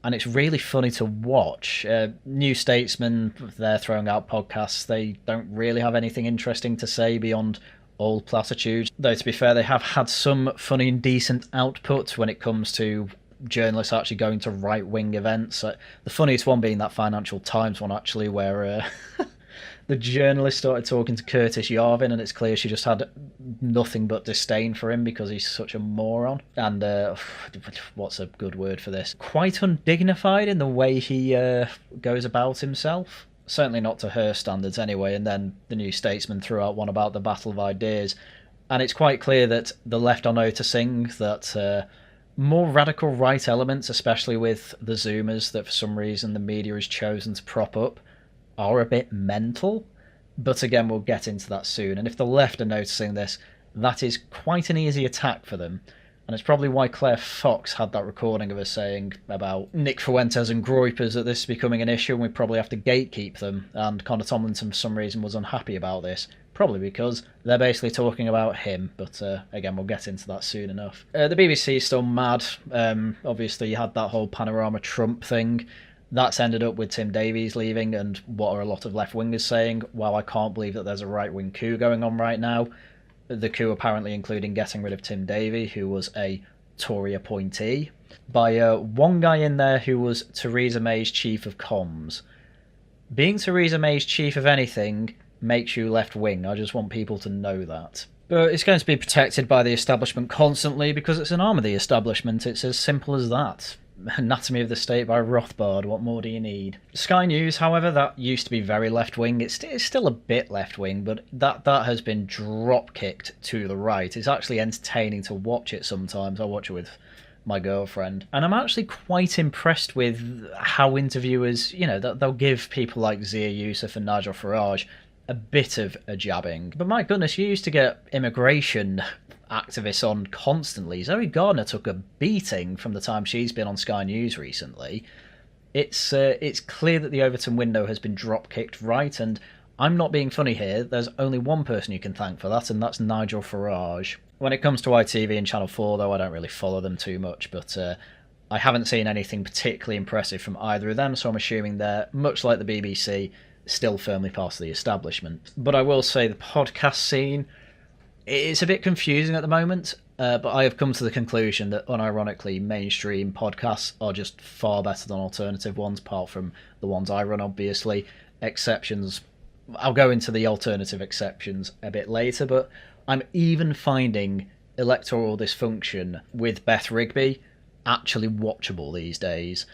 and it's really funny to watch. New Statesman, they're throwing out podcasts. They don't really have anything interesting to say beyond old platitudes. Though, to be fair, they have had some funny and decent output when it comes to journalists actually going to right-wing events. The funniest one being that Financial Times one, actually, where the journalist started talking to Curtis Yarvin, and it's clear she just had nothing but disdain for him because he's such a moron. And what's a good word for this? Quite undignified in the way he goes about himself. Certainly not to her standards anyway. And then the New Statesman threw out one about the Battle of Ideas. And it's quite clear that the left are noticing that more radical right elements, especially with the Zoomers that for some reason the media has chosen to prop up, are a bit mental. But again, we'll get into that soon. And if the left are noticing this, that is quite an easy attack for them. And it's probably why Claire Fox had that recording of her saying about Nick Fuentes and Groypers that this is becoming an issue and we probably have to gatekeep them. And Connor Tomlinson, for some reason, was unhappy about this. Probably because they're basically talking about him. But again, we'll get into that soon enough. The BBC is still mad. Obviously, you had that whole Panorama Trump thing. That's ended up with Tim Davies leaving, and what are a lot of left-wingers saying? Well, I can't believe that there's a right-wing coup going on right now. The coup apparently including getting rid of Tim Davie, who was a Tory appointee, by one guy in there who was Theresa May's chief of comms. Being Theresa May's chief of anything makes you left-wing. I just want people to know that. But it's going to be protected by the establishment constantly because it's an arm of the establishment. It's as simple as that. Anatomy of the State by Rothbard, what more do you need? Sky News, however, that used to be very left-wing. It's still a bit left-wing, but that has been drop-kicked to the right. It's actually entertaining to watch it sometimes. I watch it with my girlfriend. And I'm actually quite impressed with how interviewers, they'll give people like Zia Youssef and Nigel Farage a bit of a jabbing. But my goodness, you used to get immigration activists on constantly. Zoe Gardner took a beating from the time she's been on Sky News recently. It's clear that the Overton window has been drop-kicked right, and I'm not being funny here. There's only one person you can thank for that, and that's Nigel Farage. When it comes to ITV and Channel 4, though, I don't really follow them too much, but I haven't seen anything particularly impressive from either of them, so I'm assuming they're, much like the BBC, still firmly part of the establishment. But I will say the podcast scene, it's a bit confusing at the moment, but I have come to the conclusion that, unironically, mainstream podcasts are just far better than alternative ones, apart from the ones I run, obviously. Exceptions, I'll go into the alternative exceptions a bit later, but I'm even finding Electoral Dysfunction with Beth Rigby actually watchable these days.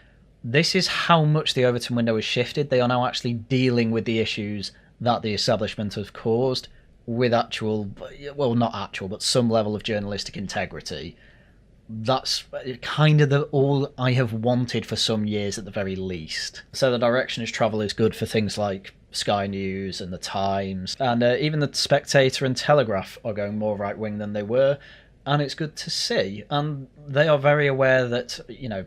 This is how much the Overton window has shifted. They are now actually dealing with the issues that the establishment have caused, with actual, well, not actual, but some level of journalistic integrity. That's kind of all I have wanted for some years at the very least. So the direction of travel is good for things like Sky News and The Times, and even The Spectator and Telegraph are going more right-wing than they were, and it's good to see. And they are very aware that,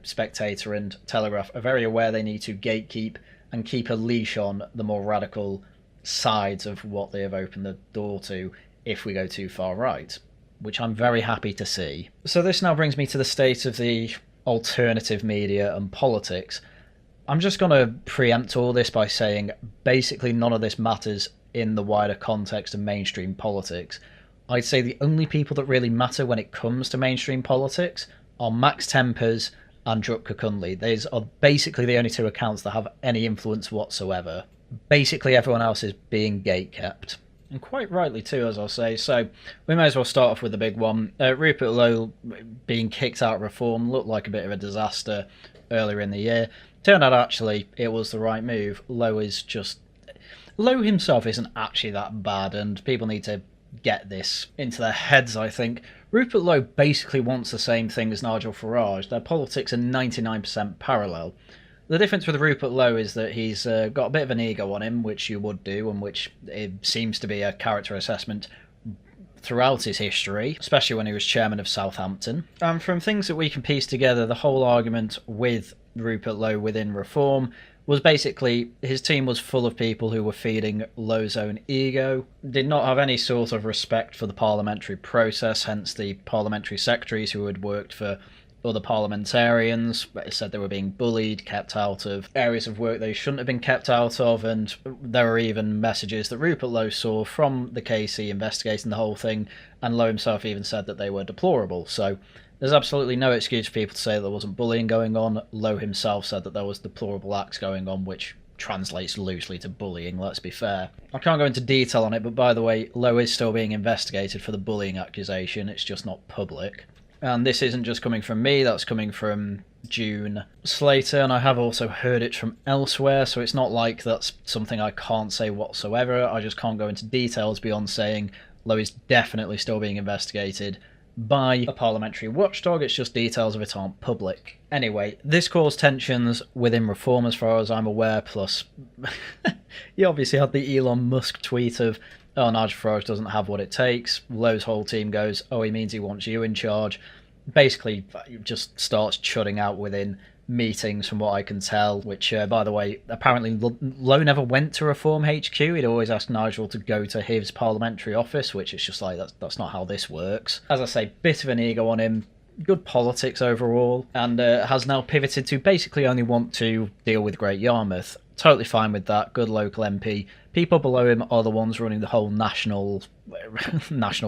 Spectator and Telegraph are very aware they need to gatekeep and keep a leash on the more radical sides of what they have opened the door to if we go too far right, which I'm very happy to see. So this now brings me to the state of the alternative media and politics. I'm just going to preempt all this by saying basically none of this matters in the wider context of mainstream politics. I'd say the only people that really matter when it comes to mainstream politics are Max Tempers and Drupka Cunley. These are basically the only two accounts that have any influence whatsoever. Basically everyone else is being gatekept, and quite rightly too, as I'll say. So we may as well start off with the big one. Rupert Lowe being kicked out of Reform looked like a bit of a disaster earlier in the year. Turned out actually it was the right move. Lowe himself isn't actually that bad, and people need to get this into their heads, I think. Rupert Lowe basically wants the same thing as Nigel Farage. Their politics are 99% parallel. The difference with Rupert Lowe is that he's got a bit of an ego on him, which you would do, and which it seems to be a character assessment throughout his history, especially when he was chairman of Southampton. And from things that we can piece together, the whole argument with Rupert Lowe within Reform was basically his team was full of people who were feeding Lowe's own ego, did not have any sort of respect for the parliamentary process, hence the parliamentary secretaries who had worked for other parliamentarians said they were being bullied, kept out of areas of work they shouldn't have been kept out of, and there were even messages that Rupert Lowe saw from the KC investigating the whole thing, and Lowe himself even said that they were deplorable. So there's absolutely no excuse for people to say that there wasn't bullying going on. Lowe himself said that there was deplorable acts going on, which translates loosely to bullying, let's be fair. I can't go into detail on it, but by the way, Lowe is still being investigated for the bullying accusation. It's just not public. And this isn't just coming from me, that's coming from June Slater, and I have also heard it from elsewhere, so it's not like that's something I can't say whatsoever. I just can't go into details beyond saying Lowe is definitely still being investigated by a parliamentary watchdog. It's just details of it aren't public. Anyway, this caused tensions within Reform as far as I'm aware, plus you obviously had the Elon Musk tweet of, oh, Nigel Farage doesn't have what it takes. Lowe's whole team goes, oh, he means he wants you in charge. Basically, just starts shutting out within meetings from what I can tell, which, by the way, apparently Lowe never went to Reform HQ. He'd always asked Nigel to go to his parliamentary office, which is just like, that's not how this works. As I say, bit of an ego on him, good politics overall, and has now pivoted to basically only want to deal with Great Yarmouth. Totally fine with that, good local MP. People below him are the ones running the whole national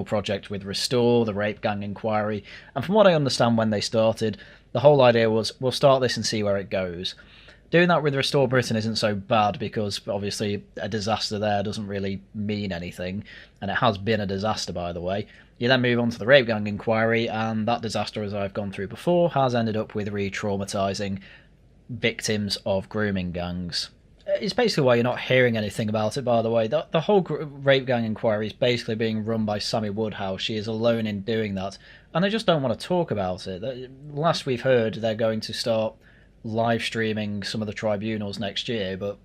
project with Restore, the rape gang inquiry, and from what I understand when they started, the whole idea was, we'll start this and see where it goes. Doing that with Restore Britain isn't so bad, because obviously a disaster there doesn't really mean anything, and it has been a disaster, by the way. You then move on to the rape gang inquiry, and that disaster, as I've gone through before, has ended up with re-traumatising victims of grooming gangs. It's basically why you're not hearing anything about it, by the way. The whole rape gang inquiry is basically being run by Sammy Woodhouse. She is alone in doing that, and they just don't want to talk about it. Last we've heard, they're going to start live streaming some of the tribunals next year, but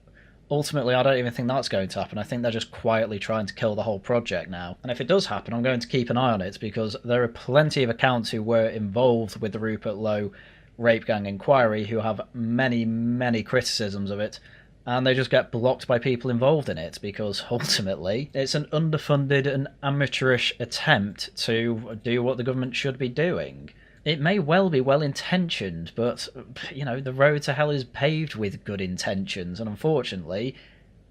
ultimately I don't even think that's going to happen. I think they're just quietly trying to kill the whole project now. And if it does happen, I'm going to keep an eye on it, because there are plenty of accounts who were involved with the Rupert Lowe rape gang inquiry who have many, many criticisms of it, and they just get blocked by people involved in it, because ultimately it's an underfunded and amateurish attempt to do what the government should be doing. It may well be well-intentioned, but, you know, the road to hell is paved with good intentions, and unfortunately,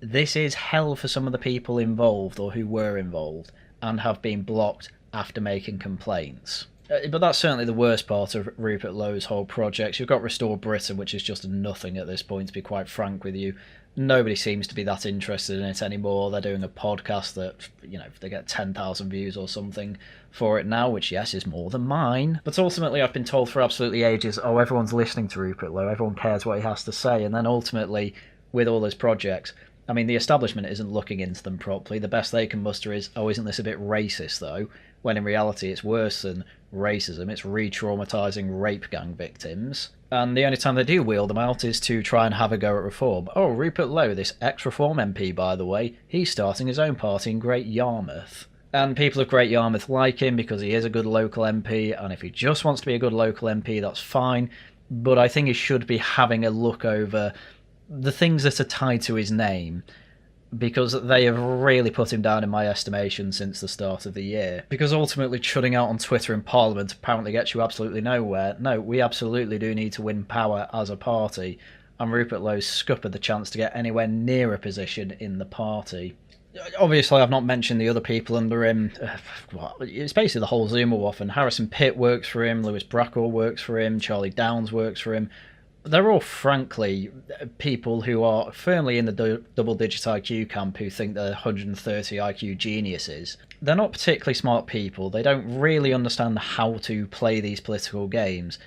this is hell for some of the people involved, or who were involved, and have been blocked after making complaints. But that's certainly the worst part of Rupert Lowe's whole project. You've got Restore Britain, which is just nothing at this point, to be quite frank with you. Nobody seems to be that interested in it anymore. They're doing a podcast that, you know, they get 10,000 views or something for it now, which, yes, is more than mine. But ultimately, I've been told for absolutely ages, oh, everyone's listening to Rupert Lowe, everyone cares what he has to say, and then ultimately, with all his projects, I mean, the establishment isn't looking into them properly. The best they can muster is, oh, isn't this a bit racist, though? When in reality, it's worse than racism. It's re-traumatising rape gang victims. And the only time they do wheel them out is to try and have a go at reform. Oh, Rupert Lowe, this ex-reform MP, by the way, he's starting his own party in Great Yarmouth. And people of Great Yarmouth like him because he is a good local MP, and if he just wants to be a good local MP, that's fine. But I think he should be having a look over the things that are tied to his name, because they have really put him down in my estimation since the start of the year. Because ultimately chutting out on Twitter in Parliament apparently gets you absolutely nowhere. No, we absolutely do need to win power as a party, and Rupert Lowe's scuppered the chance to get anywhere near a position in the party. Obviously, I've not mentioned the other people under him. It's basically the whole Zoomer and Harrison Pitt works for him, Lewis Brackall works for him, Charlie Downs works for him. They're all, frankly, people who are firmly in the double-digit IQ camp, who think they're 130 IQ geniuses. They're not particularly smart people. They don't really understand how to play these political games.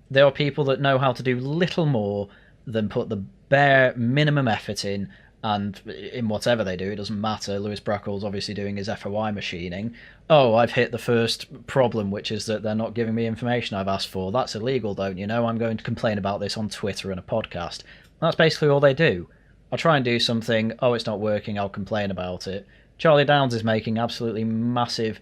They are people that know how to do little more than put the bare minimum effort in, and in whatever they do, it doesn't matter. Lewis Brackall's obviously doing his FOI machining. Oh, I've hit the first problem, which is that they're not giving me information I've asked for. That's illegal, don't you know? I'm going to complain about this on Twitter and a podcast. That's basically all they do. I'll try and do something. Oh, it's not working. I'll complain about it. Charlie Downs is making absolutely massive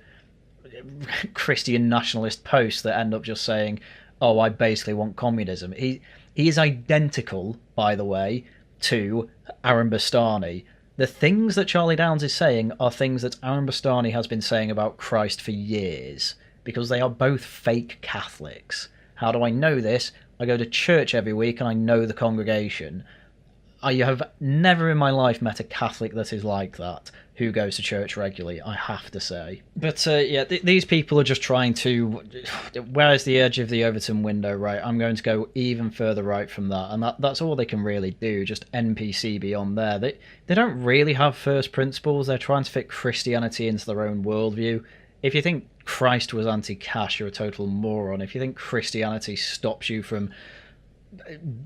Christian nationalist posts that end up just saying, oh, I basically want communism. He is identical, by the way, to Aaron Bastani. The things that Charlie Downs is saying are things that Aaron Bastani has been saying about Christ for years, because they are both fake Catholics. How do I know this? I go to church every week and I know the congregation. I have never in my life met a Catholic that is like that, who goes to church regularly, I have to say. But these people are just trying to... Where's the edge of the Overton window, right? I'm going to go even further right from that, and that's all they can really do, just NPC beyond there. They don't really have first principles. They're trying to fit Christianity into their own worldview. If you think Christ was anti-cash, you're a total moron. If you think Christianity stops you from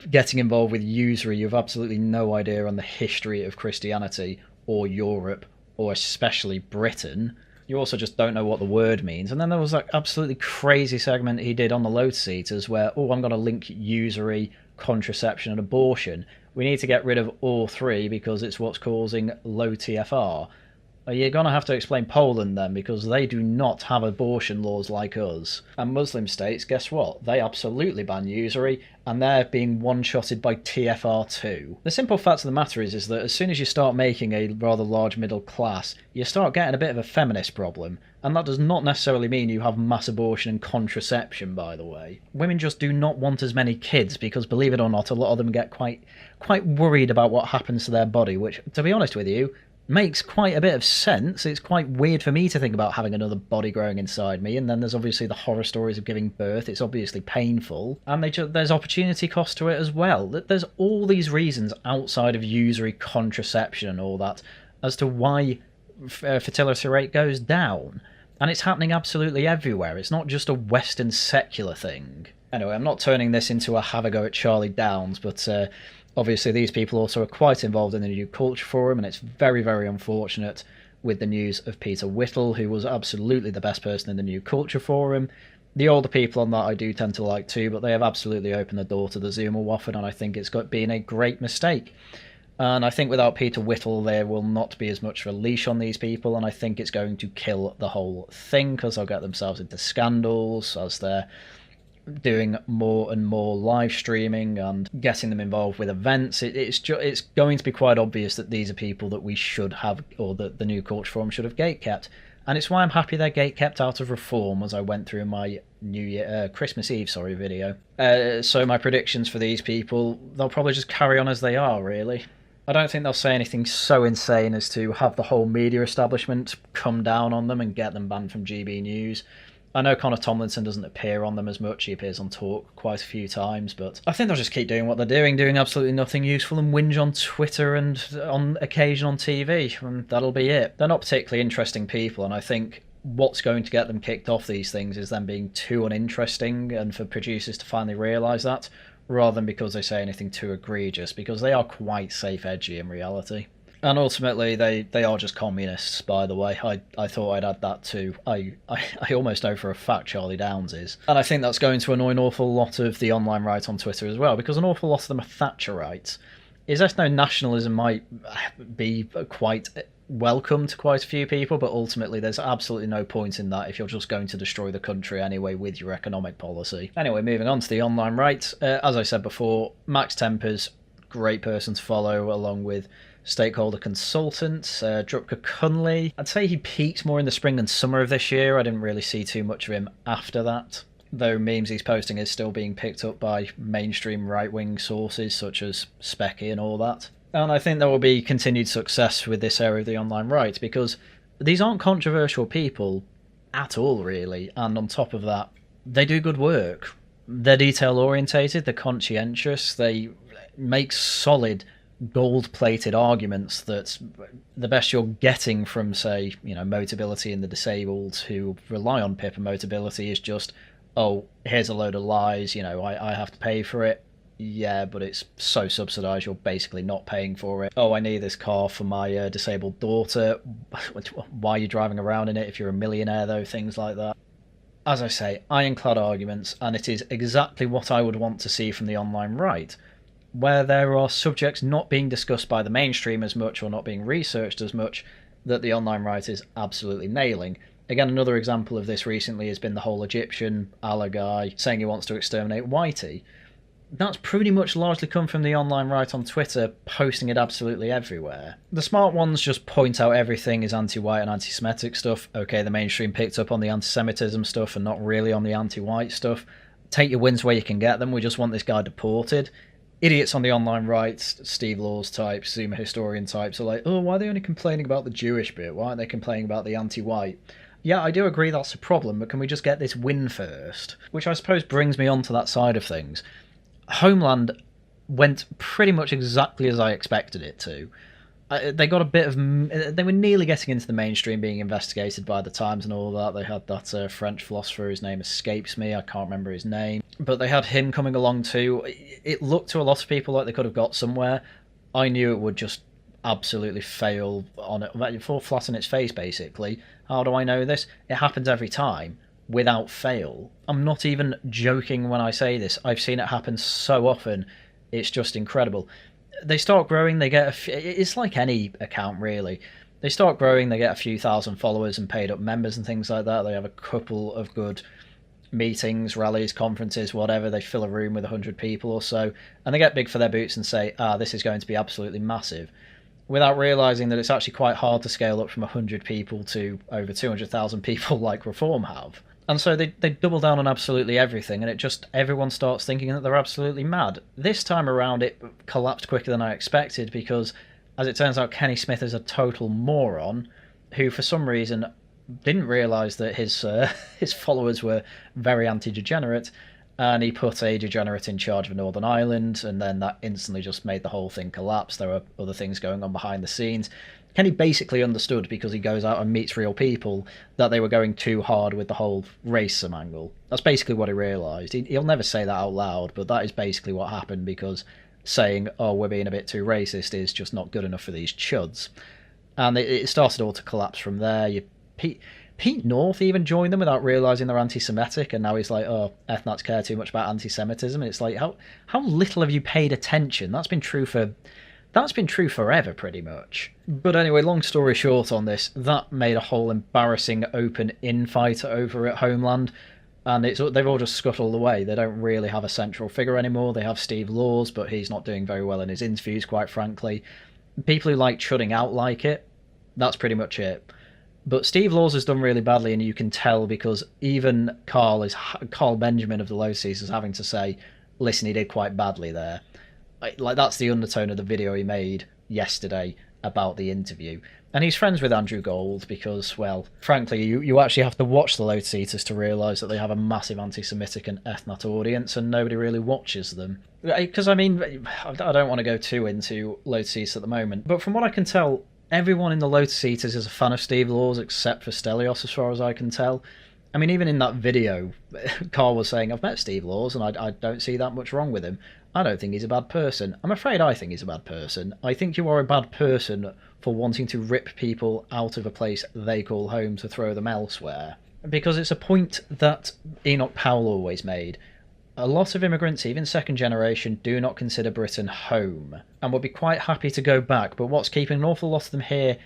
getting involved with usury, you have absolutely no idea on the history of Christianity or Europe or especially Britain. You also just don't know what the word means. And then there was that absolutely crazy segment he did on the Lotus Eaters where, I'm going to link usury, contraception and abortion. We need to get rid of all three because it's what's causing low TFR. You're going to have to explain Poland then, because they do not have abortion laws like us. And Muslim states, guess what? They absolutely ban usury, and they're being one-shotted by TFR2. The simple fact of the matter is that as soon as you start making a rather large middle class, you start getting a bit of a feminist problem. And that does not necessarily mean you have mass abortion and contraception, by the way. Women just do not want as many kids because, believe it or not, a lot of them get quite worried about what happens to their body, which, to be honest with you, makes quite a bit of sense. It's quite weird for me to think about having another body growing inside me, and then there's obviously the horror stories of giving birth. It's obviously painful, and there's opportunity cost to it as well. There's all these reasons outside of usury, contraception and all that as to why fertility rate goes down, and it's happening absolutely everywhere. It's not just a Western secular thing. Anyway, I'm not turning this into a have a go at Charlie Downs, but obviously these people also are quite involved in the New Culture Forum, and it's very, very unfortunate with the news of Peter Whittle, who was absolutely the best person in the New Culture Forum. The older people on that I do tend to like too, but they have absolutely opened the door to the Zoomer waffle, and I think it's been a great mistake. And I think without Peter Whittle, there will not be as much of a leash on these people, and I think it's going to kill the whole thing, because they'll get themselves into scandals as they're doing more and more live streaming and getting them involved with events. It's going to be quite obvious that these are people that we should have, or that the New Culture Forum should have gatekept. And it's why I'm happy they're gatekept out of Reform, as I went through my Christmas Eve video. So my predictions for these people, they'll probably just carry on as they are, really. I don't think they'll say anything so insane as to have the whole media establishment come down on them and get them banned from GB News. I know Connor Tomlinson doesn't appear on them as much. He appears on Talk quite a few times, but I think they'll just keep doing what they're doing absolutely nothing useful, and whinge on Twitter and on occasion on TV, and that'll be it. They're not particularly interesting people, and I think what's going to get them kicked off these things is them being too uninteresting, and for producers to finally realise that, rather than because they say anything too egregious, because they are quite safe edgy in reality. And ultimately, they are just communists, by the way. I thought I'd add that too. I almost know for a fact Charlie Downs is. And I think that's going to annoy an awful lot of the online right on Twitter as well, because an awful lot of them are Thatcherites. Is ethno-nationalism might be quite welcome to quite a few people, but ultimately there's absolutely no point in that if you're just going to destroy the country anyway with your economic policy. Anyway, moving on to the online right. As I said before, Max Tempers, great person to follow, along with stakeholder consultant, Drupka Cunley. I'd say he peaked more in the spring and summer of this year. I didn't really see too much of him after that, though memes he's posting is still being picked up by mainstream right-wing sources such as Specky and all that. And I think there will be continued success with this area of the online right, because these aren't controversial people at all, really, and on top of that, they do good work. They're detail-orientated, they're conscientious, they make solid gold-plated arguments that the best you're getting from, say, Motability and the disabled who rely on PIP and Motability is just, here's a load of lies, I have to pay for it. Yeah, but it's so subsidised you're basically not paying for it. I need this car for my disabled daughter. Why are you driving around in it if you're a millionaire, though? Things like that. As I say, ironclad arguments, and it is exactly what I would want to see from the online right, where there are subjects not being discussed by the mainstream as much or not being researched as much that the online right is absolutely nailing. Again, another example of this recently has been the whole Egyptian Allah guy saying he wants to exterminate Whitey. That's pretty much largely come from the online right on Twitter, posting it absolutely everywhere. The smart ones just point out everything is anti-white and anti-Semitic stuff. Okay, the mainstream picked up on the anti-Semitism stuff and not really on the anti-white stuff. take your wins where you can get them. We just want this guy deported. Idiots on the online right, Steve Laws types, Zuma historian types, are like, oh, why are they only complaining about the Jewish bit? Why aren't they complaining about the anti-white? Yeah, I do agree that's a problem, but can we just get this win first? Which I suppose brings me on to that side of things. Homeland went pretty much exactly as I expected it to. They got a bit of... They were nearly getting into the mainstream, being investigated by the Times and all that. They had that French philosopher, whose name escapes me, I can't remember his name. But they had him coming along too. It looked to a lot of people like they could have got somewhere. I knew it would just absolutely fail on it, fall flat on its face, basically. How do I know this? It happens every time, without fail. I'm not even joking when I say this. I've seen it happen so often. It's just incredible. They start growing, they get it's like any account, really. They start growing, they get a few thousand followers and paid up members and things like that. They have a couple of good meetings, rallies, conferences, whatever. They fill a room with 100 people or so, and they get big for their boots and say, this is going to be absolutely massive, without realising that it's actually quite hard to scale up from 100 people to over 200,000 people like Reform have. And so they double down on absolutely everything, and everyone starts thinking that they're absolutely mad. This time around, it collapsed quicker than I expected because, as it turns out, Kenny Smith is a total moron who, for some reason, didn't realise that his followers were very anti-degenerate, and he put a degenerate in charge of Northern Ireland, and then that instantly just made the whole thing collapse. There were other things going on behind the scenes. Kenny basically understood, because he goes out and meets real people, that they were going too hard with the whole racism angle. That's basically what he realised. He'll never say that out loud, but that is basically what happened, because saying, oh, we're being a bit too racist is just not good enough for these chuds. And it started all to collapse from there. Pete North even joined them without realising they're anti-Semitic, and now he's like, oh, ethnats care too much about anti-Semitism. And it's like, how little have you paid attention? That's been true forever, pretty much. But anyway, long story short on this, that made a whole embarrassing open infight over at Homeland, and they've all just scuttled away. They don't really have a central figure anymore. They have Steve Laws, but he's not doing very well in his interviews, quite frankly. People who like chudding out like it, that's pretty much it. But Steve Laws has done really badly, and you can tell, because even Carl Benjamin of the Low Seas is having to say, listen, he did quite badly there. Like, that's the undertone of the video he made yesterday about the interview. And he's friends with Andrew Gold because, well, frankly, you actually have to watch the Lotus Eaters to realise that they have a massive anti-Semitic and ethnat audience, and nobody really watches them. Because, I mean, I don't want to go too into Lotus Eaters at the moment, but from what I can tell, everyone in the Lotus Eaters is a fan of Steve Laws, except for Stelios, as far as I can tell. I mean, even in that video, Carl was saying, I've met Steve Laws, and I don't see that much wrong with him. I don't think he's a bad person. I'm afraid I think he's a bad person. I think you are a bad person for wanting to rip people out of a place they call home to throw them elsewhere. Because it's a point that Enoch Powell always made. A lot of immigrants, even second generation, do not consider Britain home, and would be quite happy to go back, but what's keeping an awful lot of them here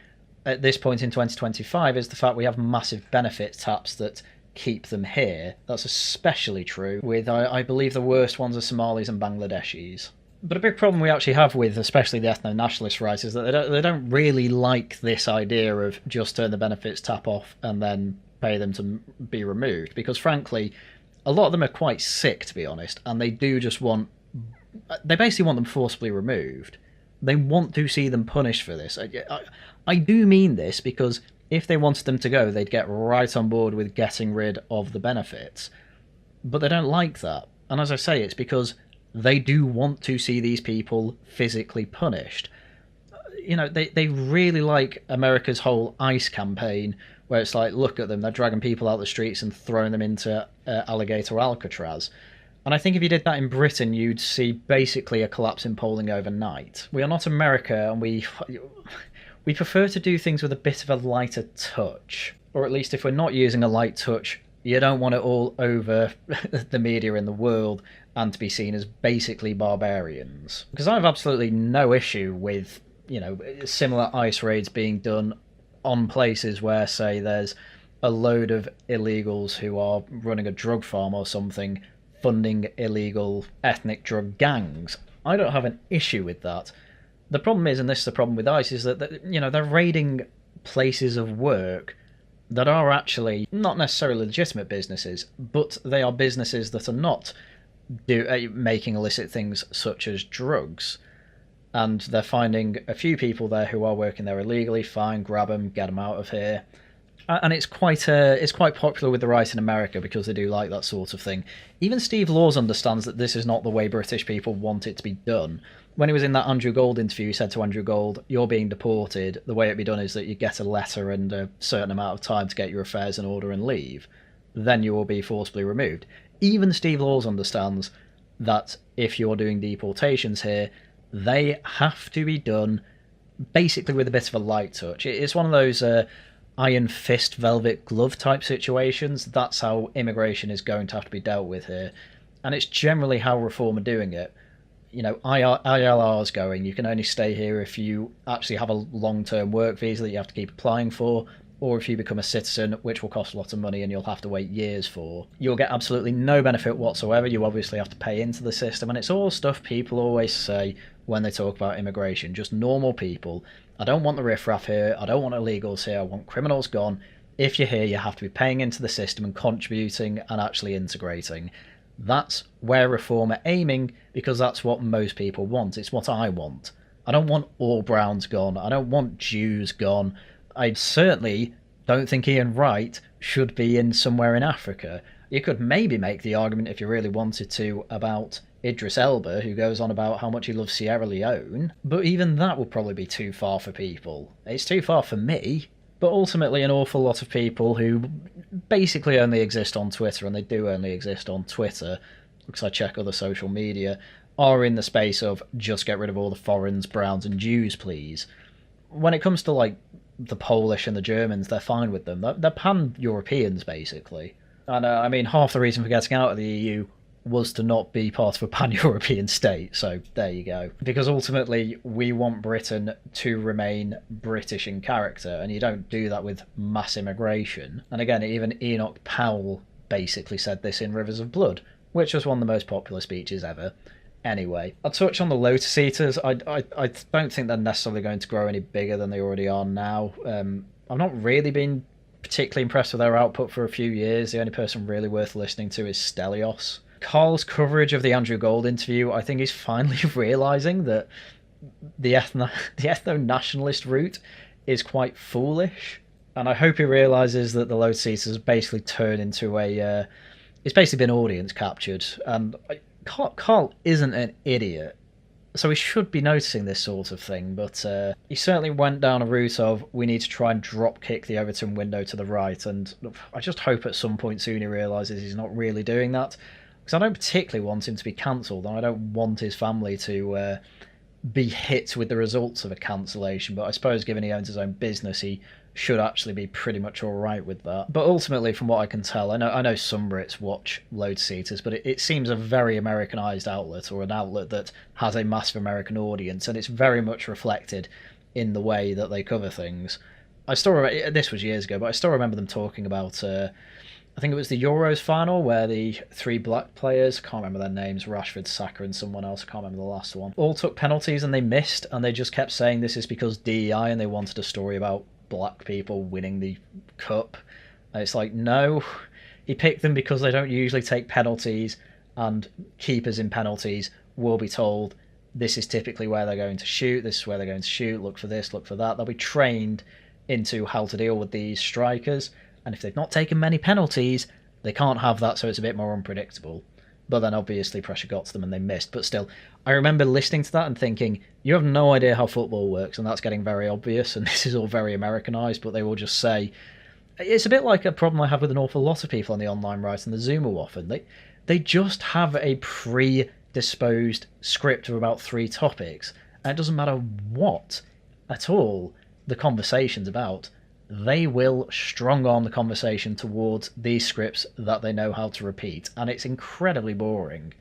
at this point in 2025 is the fact we have massive benefit taps that keep them here. That's especially true with, I believe, the worst ones are Somalis and Bangladeshis. But a big problem we actually have with especially the ethno-nationalist right is that they don't really like this idea of just turn the benefits tap off and then pay them to be removed, because frankly a lot of them are quite sick, to be honest, and they basically want them forcibly removed. They want to see them punished for this. I do mean this, because if they wanted them to go, they'd get right on board with getting rid of the benefits. But they don't like that. And as I say, it's because they do want to see these people physically punished. You know, they really like America's whole ICE campaign, where it's like, look at them, they're dragging people out the streets and throwing them into Alligator Alcatraz. And I think if you did that in Britain, you'd see basically a collapse in polling overnight. We are not America, and we prefer to do things with a bit of a lighter touch. Or at least if we're not using a light touch, you don't want it all over the media in the world and to be seen as basically barbarians. Because I have absolutely no issue with, you know, similar ICE raids being done on places where, say, there's a load of illegals who are running a drug farm or something, funding illegal ethnic drug gangs. I don't have an issue with that. The problem is, and this is the problem with ICE, is that, you know, they're raiding places of work that are actually not necessarily legitimate businesses, but they are businesses that are not making illicit things such as drugs. And they're finding a few people there who are working there illegally. Fine, grab them, get them out of here. And it's quite popular with the right in America because they do like that sort of thing. Even Steve Laws understands that this is not the way British people want it to be done. When he was in that Andrew Gold interview, he said to Andrew Gold, "You're being deported. The way it'd be done is that you get a letter and a certain amount of time to get your affairs in order and leave. Then you will be forcibly removed." Even Steve Laws understands that if you're doing deportations here, they have to be done basically with a bit of a light touch. It's one of those iron fist, velvet glove type situations. That's how immigration is going to have to be dealt with here. And it's generally how Reform are doing it. You know, ILR's going, you can only stay here if you actually have a long-term work visa that you have to keep applying for, or if you become a citizen, which will cost a lot of money and you'll have to wait years for. You'll get absolutely no benefit whatsoever. You obviously have to pay into the system, and it's all stuff people always say when they talk about immigration. Just normal people. I don't want the riffraff here. I don't want illegals here. I want criminals gone. If you're here, you have to be paying into the system and contributing and actually integrating. That's where Reform are aiming, because that's what most people want. It's what I want. I don't want all Browns gone. I don't want Jews gone. I certainly don't think Ian Wright should be in somewhere in Africa. You could maybe make the argument, if you really wanted to, about Idris Elba, who goes on about how much he loves Sierra Leone, but even that would probably be too far for people. It's too far for me, but ultimately an awful lot of people who basically only exist on Twitter, and they do only exist on Twitter, because I check other social media, are in the space of just get rid of all the foreigners, Browns and Jews, please. When it comes to, like, the Polish and the Germans, they're fine with them. They're pan-Europeans, basically. And, I mean, half the reason for getting out of the EU was to not be part of a pan-European state, so there you go. Because ultimately, we want Britain to remain British in character, and you don't do that with mass immigration. And again, even Enoch Powell basically said this in Rivers of Blood, which was one of the most popular speeches ever. Anyway, I'll touch on the Lotus Eaters. I don't think they're necessarily going to grow any bigger than they already are now. I've not really been particularly impressed with their output for a few years. The only person really worth listening to is Stelios. Carl's coverage of the Andrew Gold interview, I think he's finally realising that the ethno-nationalist route is quite foolish. And I hope he realises that the Lotus Eaters basically turned into a... it's basically been audience captured. And Carl isn't an idiot, so he should be noticing this sort of thing, but he certainly went down a route of, we need to try and drop kick the Everton window to the right, and I just hope at some point soon he realises he's not really doing that, because I don't particularly want him to be cancelled, and I don't want his family to be hit with the results of a cancellation, but I suppose given he owns his own business, he should actually be pretty much alright with that. But ultimately, from what I can tell, I know some Brits watch Lotus Eaters, but it seems a very Americanised outlet, or an outlet that has a massive American audience, and it's very much reflected in the way that they cover things. I still remember, this was years ago, but I still remember them talking about, I think it was the Euros final, where the three black players, I can't remember their names, Rashford, Saka and someone else, I can't remember the last one, all took penalties and they missed, and they just kept saying this is because DEI, and they wanted a story about black people winning the cup. And it's like, no, he picked them because they don't usually take penalties, and keepers in penalties will be told this is typically where they're going to shoot, this is where they're going to shoot, look for this, look for that. They'll be trained into how to deal with these strikers, and if they've not taken many penalties, they can't have that, so it's a bit more unpredictable. But then obviously pressure got to them and they missed. But still, I remember listening to that and thinking, you have no idea how football works, and that's getting very obvious, and this is all very Americanised, but they will just say... It's a bit like a problem I have with an awful lot of people on the online right and the Zoomer often. They just have a predisposed script of about 3 topics, and it doesn't matter what at all the conversation's about. They will strong-arm the conversation towards these scripts that they know how to repeat, and it's incredibly boring.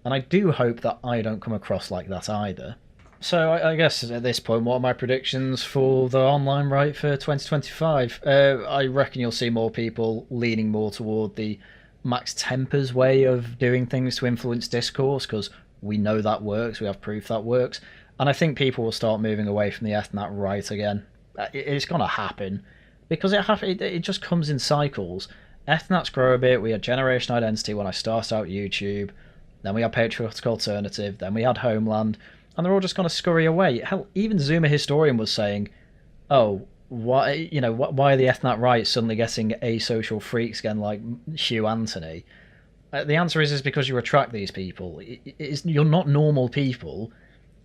And I do hope that I don't come across like that either. So I guess at this point, what are my predictions for the online right for 2025? I reckon you'll see more people leaning more toward the Max Tempers way of doing things to influence discourse, because we know that works, we have proof that works, and I think people will start moving away from the ethnic right again. It's going to happen, because it just comes in cycles. Ethnats grow a bit. We had Generation Identity when I started out YouTube. Then we had Patriotic Alternative. Then we had Homeland. And they're all just going to scurry away. Hell, even Zoomer Historian was saying, oh, why are the Ethnat right suddenly getting asocial freaks again like Hugh Anthony? The answer is because you attract these people. You're not normal people.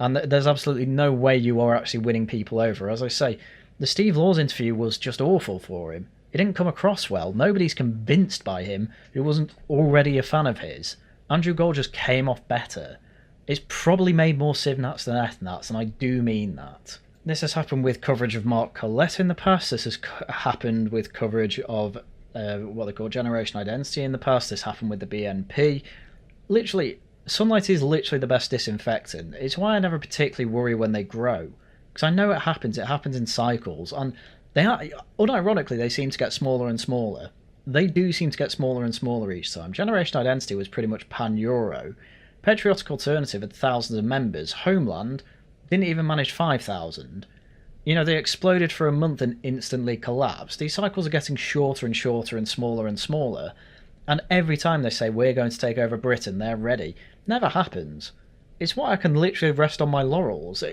And there's absolutely no way you are actually winning people over. As I say, the Steve Laws interview was just awful for him. It didn't come across well. Nobody's convinced by him who wasn't already a fan of his. Andrew Gold just came off better. It's probably made more Civnats than Ethnats, and I do mean that. This has happened with coverage of Mark Collette in the past. This has happened with coverage of what they call Generation Identity in the past. This happened with the BNP. Literally, sunlight is literally the best disinfectant. It's why I never particularly worry when they grow. Because I know it happens in cycles, and unironically, they seem to get smaller and smaller. They do seem to get smaller and smaller each time. Generation Identity was pretty much pan-Euro. Patriotic Alternative had thousands of members. Homeland didn't even manage 5,000. They exploded for a month and instantly collapsed. These cycles are getting shorter and shorter and smaller. And every time they say, we're going to take over Britain, they're ready. Never happens. It's why I can literally rest on my laurels.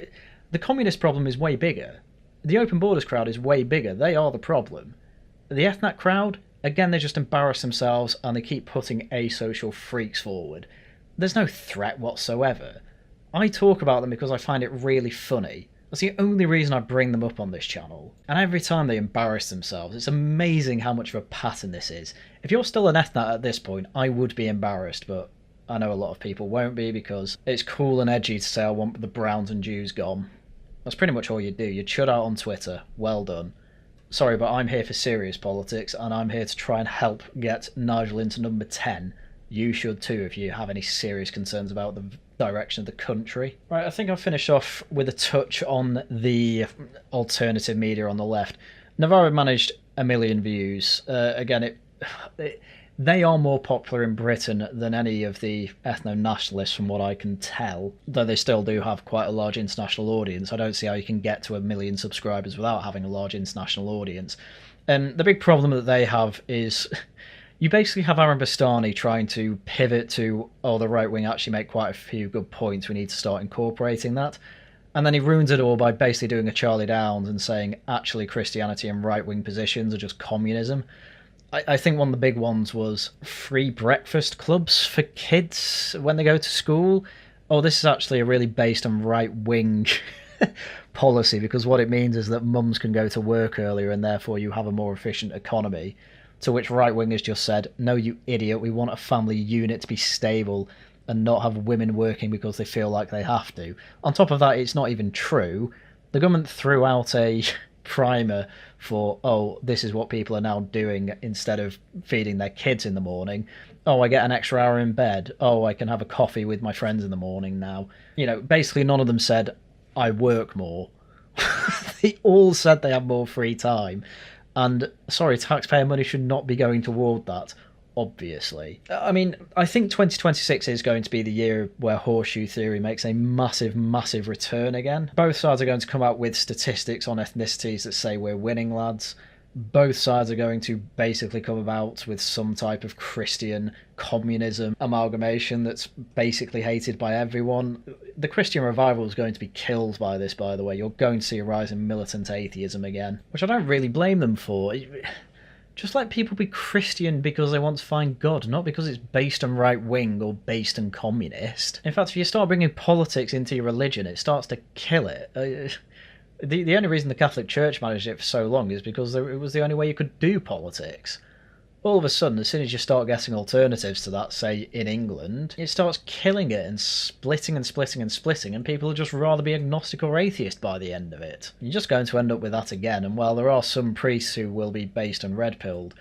The communist problem is way bigger. The open borders crowd is way bigger. They are the problem. The Ethnat crowd, again, they just embarrass themselves and they keep putting asocial freaks forward. There's no threat whatsoever. I talk about them because I find it really funny. That's the only reason I bring them up on this channel. And every time they embarrass themselves, it's amazing how much of a pattern this is. If you're still an Ethnat at this point, I would be embarrassed, but I know a lot of people won't be because it's cool and edgy to say I want the Browns and Jews gone. That's pretty much all you do. You'd shut out on Twitter. Well done. Sorry, but I'm here for serious politics, and I'm here to try and help get Nigel into number 10. You should too if you have any serious concerns about the direction of the country. Right, I think I'll finish off with a touch on the alternative media on the left. Navarro managed 1 million views. Again, they are more popular in Britain than any of the ethno-nationalists from what I can tell, though they still do have quite a large international audience. I don't see how you can get to 1 million subscribers without having a large international audience. The big problem that they have is you basically have Aaron Bastani trying to pivot to, the right wing actually make quite a few good points, we need to start incorporating that. And then he ruins it all by basically doing a Charlie Downs and saying, actually, Christianity and right-wing positions are just communism. I think one of the big ones was free breakfast clubs for kids when they go to school. This is actually a really based on right-wing policy, because what it means is that mums can go to work earlier and therefore you have a more efficient economy. To which right-wingers just said, no, you idiot, we want a family unit to be stable and not have women working because they feel like they have to. On top of that, it's not even true. The government threw out a primer for, this is what people are now doing instead of feeding their kids in the morning. I get an extra hour in bed. I can have a coffee with my friends in the morning now. Basically none of them said, I work more. They all said they have more free time. And, sorry, taxpayer money should not be going toward that, obviously. I mean, I think 2026 is going to be the year where horseshoe theory makes a massive, massive return again. Both sides are going to come out with statistics on ethnicities that say we're winning, lads. Both sides are going to basically come about with some type of Christian communism amalgamation that's basically hated by everyone. The Christian revival is going to be killed by this, by the way. You're going to see a rise in militant atheism again, which I don't really blame them for. Just let people be Christian because they want to find God, not because it's based on right-wing or based on communist. In fact, if you start bringing politics into your religion, it starts to kill it. The only reason the Catholic Church managed it for so long is because it was the only way you could do politics. All of a sudden, as soon as you start getting alternatives to that, say, in England, it starts killing it and splitting and splitting and splitting, and people will just rather be agnostic or atheist by the end of it. You're just going to end up with that again, and while there are some priests who will be based and red-pilled,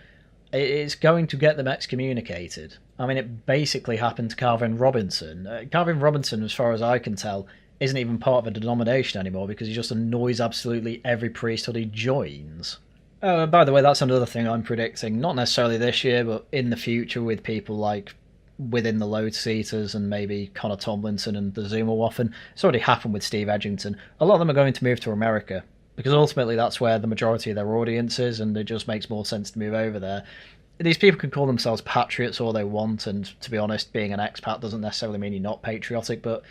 it's going to get them excommunicated. I mean, it basically happened to Calvin Robinson. Calvin Robinson, as far as I can tell, isn't even part of a denomination anymore because he just annoys absolutely every priesthood he joins. By the way, that's another thing I'm predicting, not necessarily this year, but in the future with people like within the Load Seaters and maybe Connor Tomlinson and the Zoomer Waffen. It's already happened with Steve Edgington. A lot of them are going to move to America. because ultimately that's where the majority of their audience is, and it just makes more sense to move over there. These people can call themselves patriots all they want, and to be honest, being an expat doesn't necessarily mean you're not patriotic, but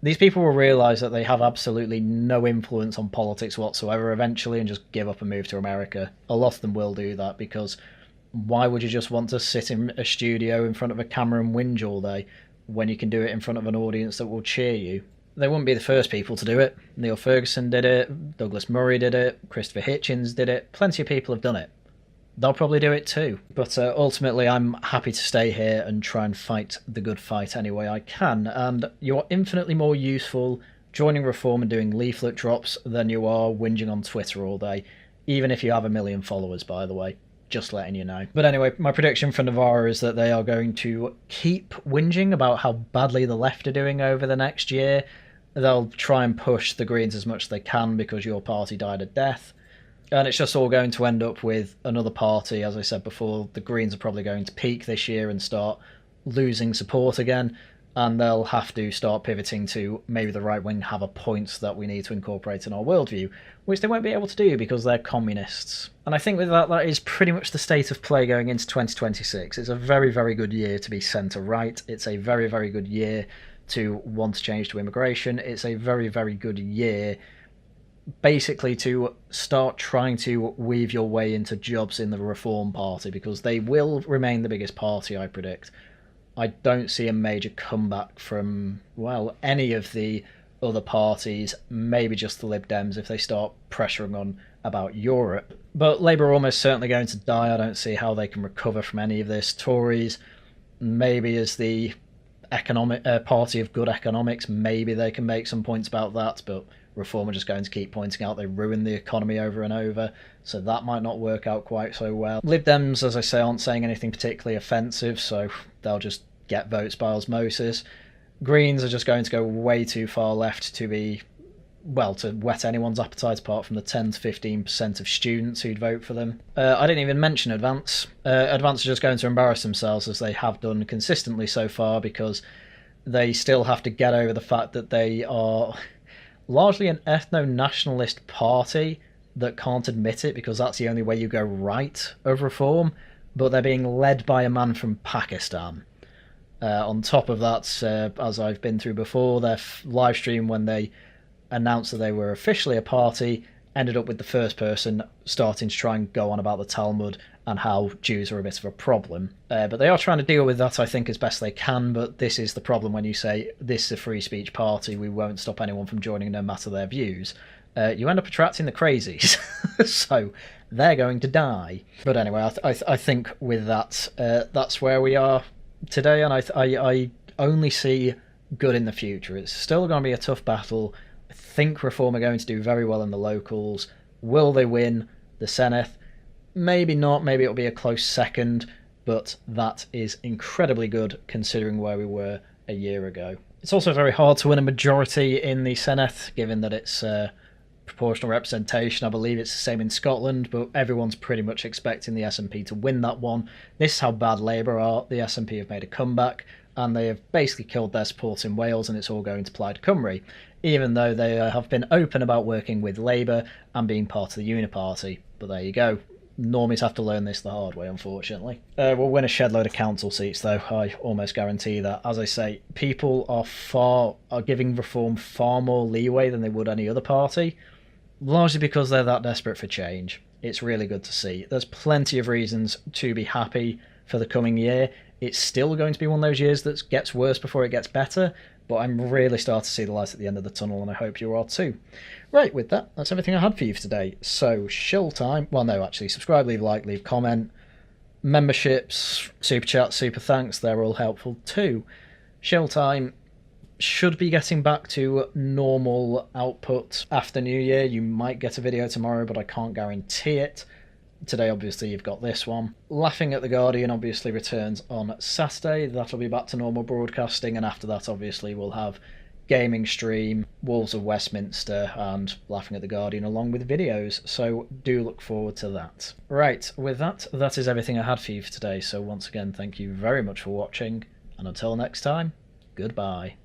these people will realise that they have absolutely no influence on politics whatsoever eventually and just give up and move to America. A lot of them will do that, because why would you just want to sit in a studio in front of a camera and whinge all day when you can do it in front of an audience that will cheer you? They wouldn't be the first people to do it. Neil Ferguson did it, Douglas Murray did it, Christopher Hitchens did it. Plenty of people have done it. They'll probably do it too. But ultimately, I'm happy to stay here and try and fight the good fight any way I can. And you're infinitely more useful joining Reform and doing leaflet drops than you are whinging on Twitter all day, even if you have 1 million followers, by the way. Just letting you know. But anyway, my prediction for Navarra is that they are going to keep whinging about how badly the left are doing over the next year. They'll try and push the Greens as much as they can because your party died a death. And it's just all going to end up with another party. As I said before, the Greens are probably going to peak this year and start losing support again. And they'll have to start pivoting to maybe the right wing have a point that we need to incorporate in our worldview, which they won't be able to do because they're communists. And I think with that is pretty much the state of play going into 2026. It's a very, very good year to be centre-right. It's a very, very good year to want to change to immigration. It's a very, very good year basically to start trying to weave your way into jobs in the Reform Party, because they will remain the biggest party, I predict. I don't see a major comeback from, well, any of the other parties, maybe just the Lib Dems if they start pressuring on about Europe. But Labour are almost certainly going to die. I don't see how they can recover from any of this. Tories, maybe as the economic party of good economics, maybe they can make some points about that, but Reform are just going to keep pointing out they ruined the economy over and over, so that might not work out quite so well. Lib Dems, as I say, aren't saying anything particularly offensive, so they'll just get votes by osmosis. Greens are just going to go way too far left to be, well, to whet anyone's appetite apart from the 10 to 15% of students who'd vote for them. I didn't even mention Advance. Advance are just going to embarrass themselves, as they have done consistently so far, because they still have to get over the fact that they are largely an ethno-nationalist party that can't admit it because that's the only way you go right of Reform, but they're being led by a man from Pakistan. On top of that, as I've been through before, their live stream when they announced that they were officially a party ended up with the first person starting to try and go on about the Talmud and how Jews are a bit of a problem. But they are trying to deal with that, I think, as best they can, but this is the problem when you say, this is a free speech party, we won't stop anyone from joining no matter their views. You end up attracting the crazies, so they're going to die. But anyway, I think with that, that's where we are today, and I only see good in the future. It's still going to be a tough battle. I think Reform are going to do very well in the locals. Will they win the Senedd? Maybe not, maybe it'll be a close second, but that is incredibly good considering where we were a year ago. It's also very hard to win a majority in the Senedd, given that it's proportional representation. I believe it's the same in Scotland, but everyone's pretty much expecting the SNP to win that one. This is how bad Labour are. The SNP have made a comeback, and they have basically killed their support in Wales, and it's all going to Plaid Cymru, even though they have been open about working with Labour and being part of the Uniparty. But there you go. Normies have to learn this the hard way, unfortunately. We'll win a shed load of council seats, though. I almost guarantee that. As I say, people are giving Reform far more leeway than they would any other party, largely because they're that desperate for change. It's really good to see. There's plenty of reasons to be happy for the coming year. It's still going to be one of those years that gets worse before it gets better, but I'm really starting to see the light at the end of the tunnel, and I hope you are too. Right, with that, that's everything I had for you for today. So, shill time. Well, no, actually, subscribe, leave a like, leave a comment. Memberships, super chats, super thanks, they're all helpful too. Shill time should be getting back to normal output after New Year. You might get a video tomorrow, but I can't guarantee it. Today, obviously, you've got this one. Laughing at the Guardian obviously returns on Saturday. That'll be back to normal broadcasting, and after that, obviously, we'll have gaming stream, Wolves of Westminster, and Laughing at the Guardian along with videos, so do look forward to that. Right, with that, that is everything I had for you for today, so once again, thank you very much for watching, and until next time, goodbye.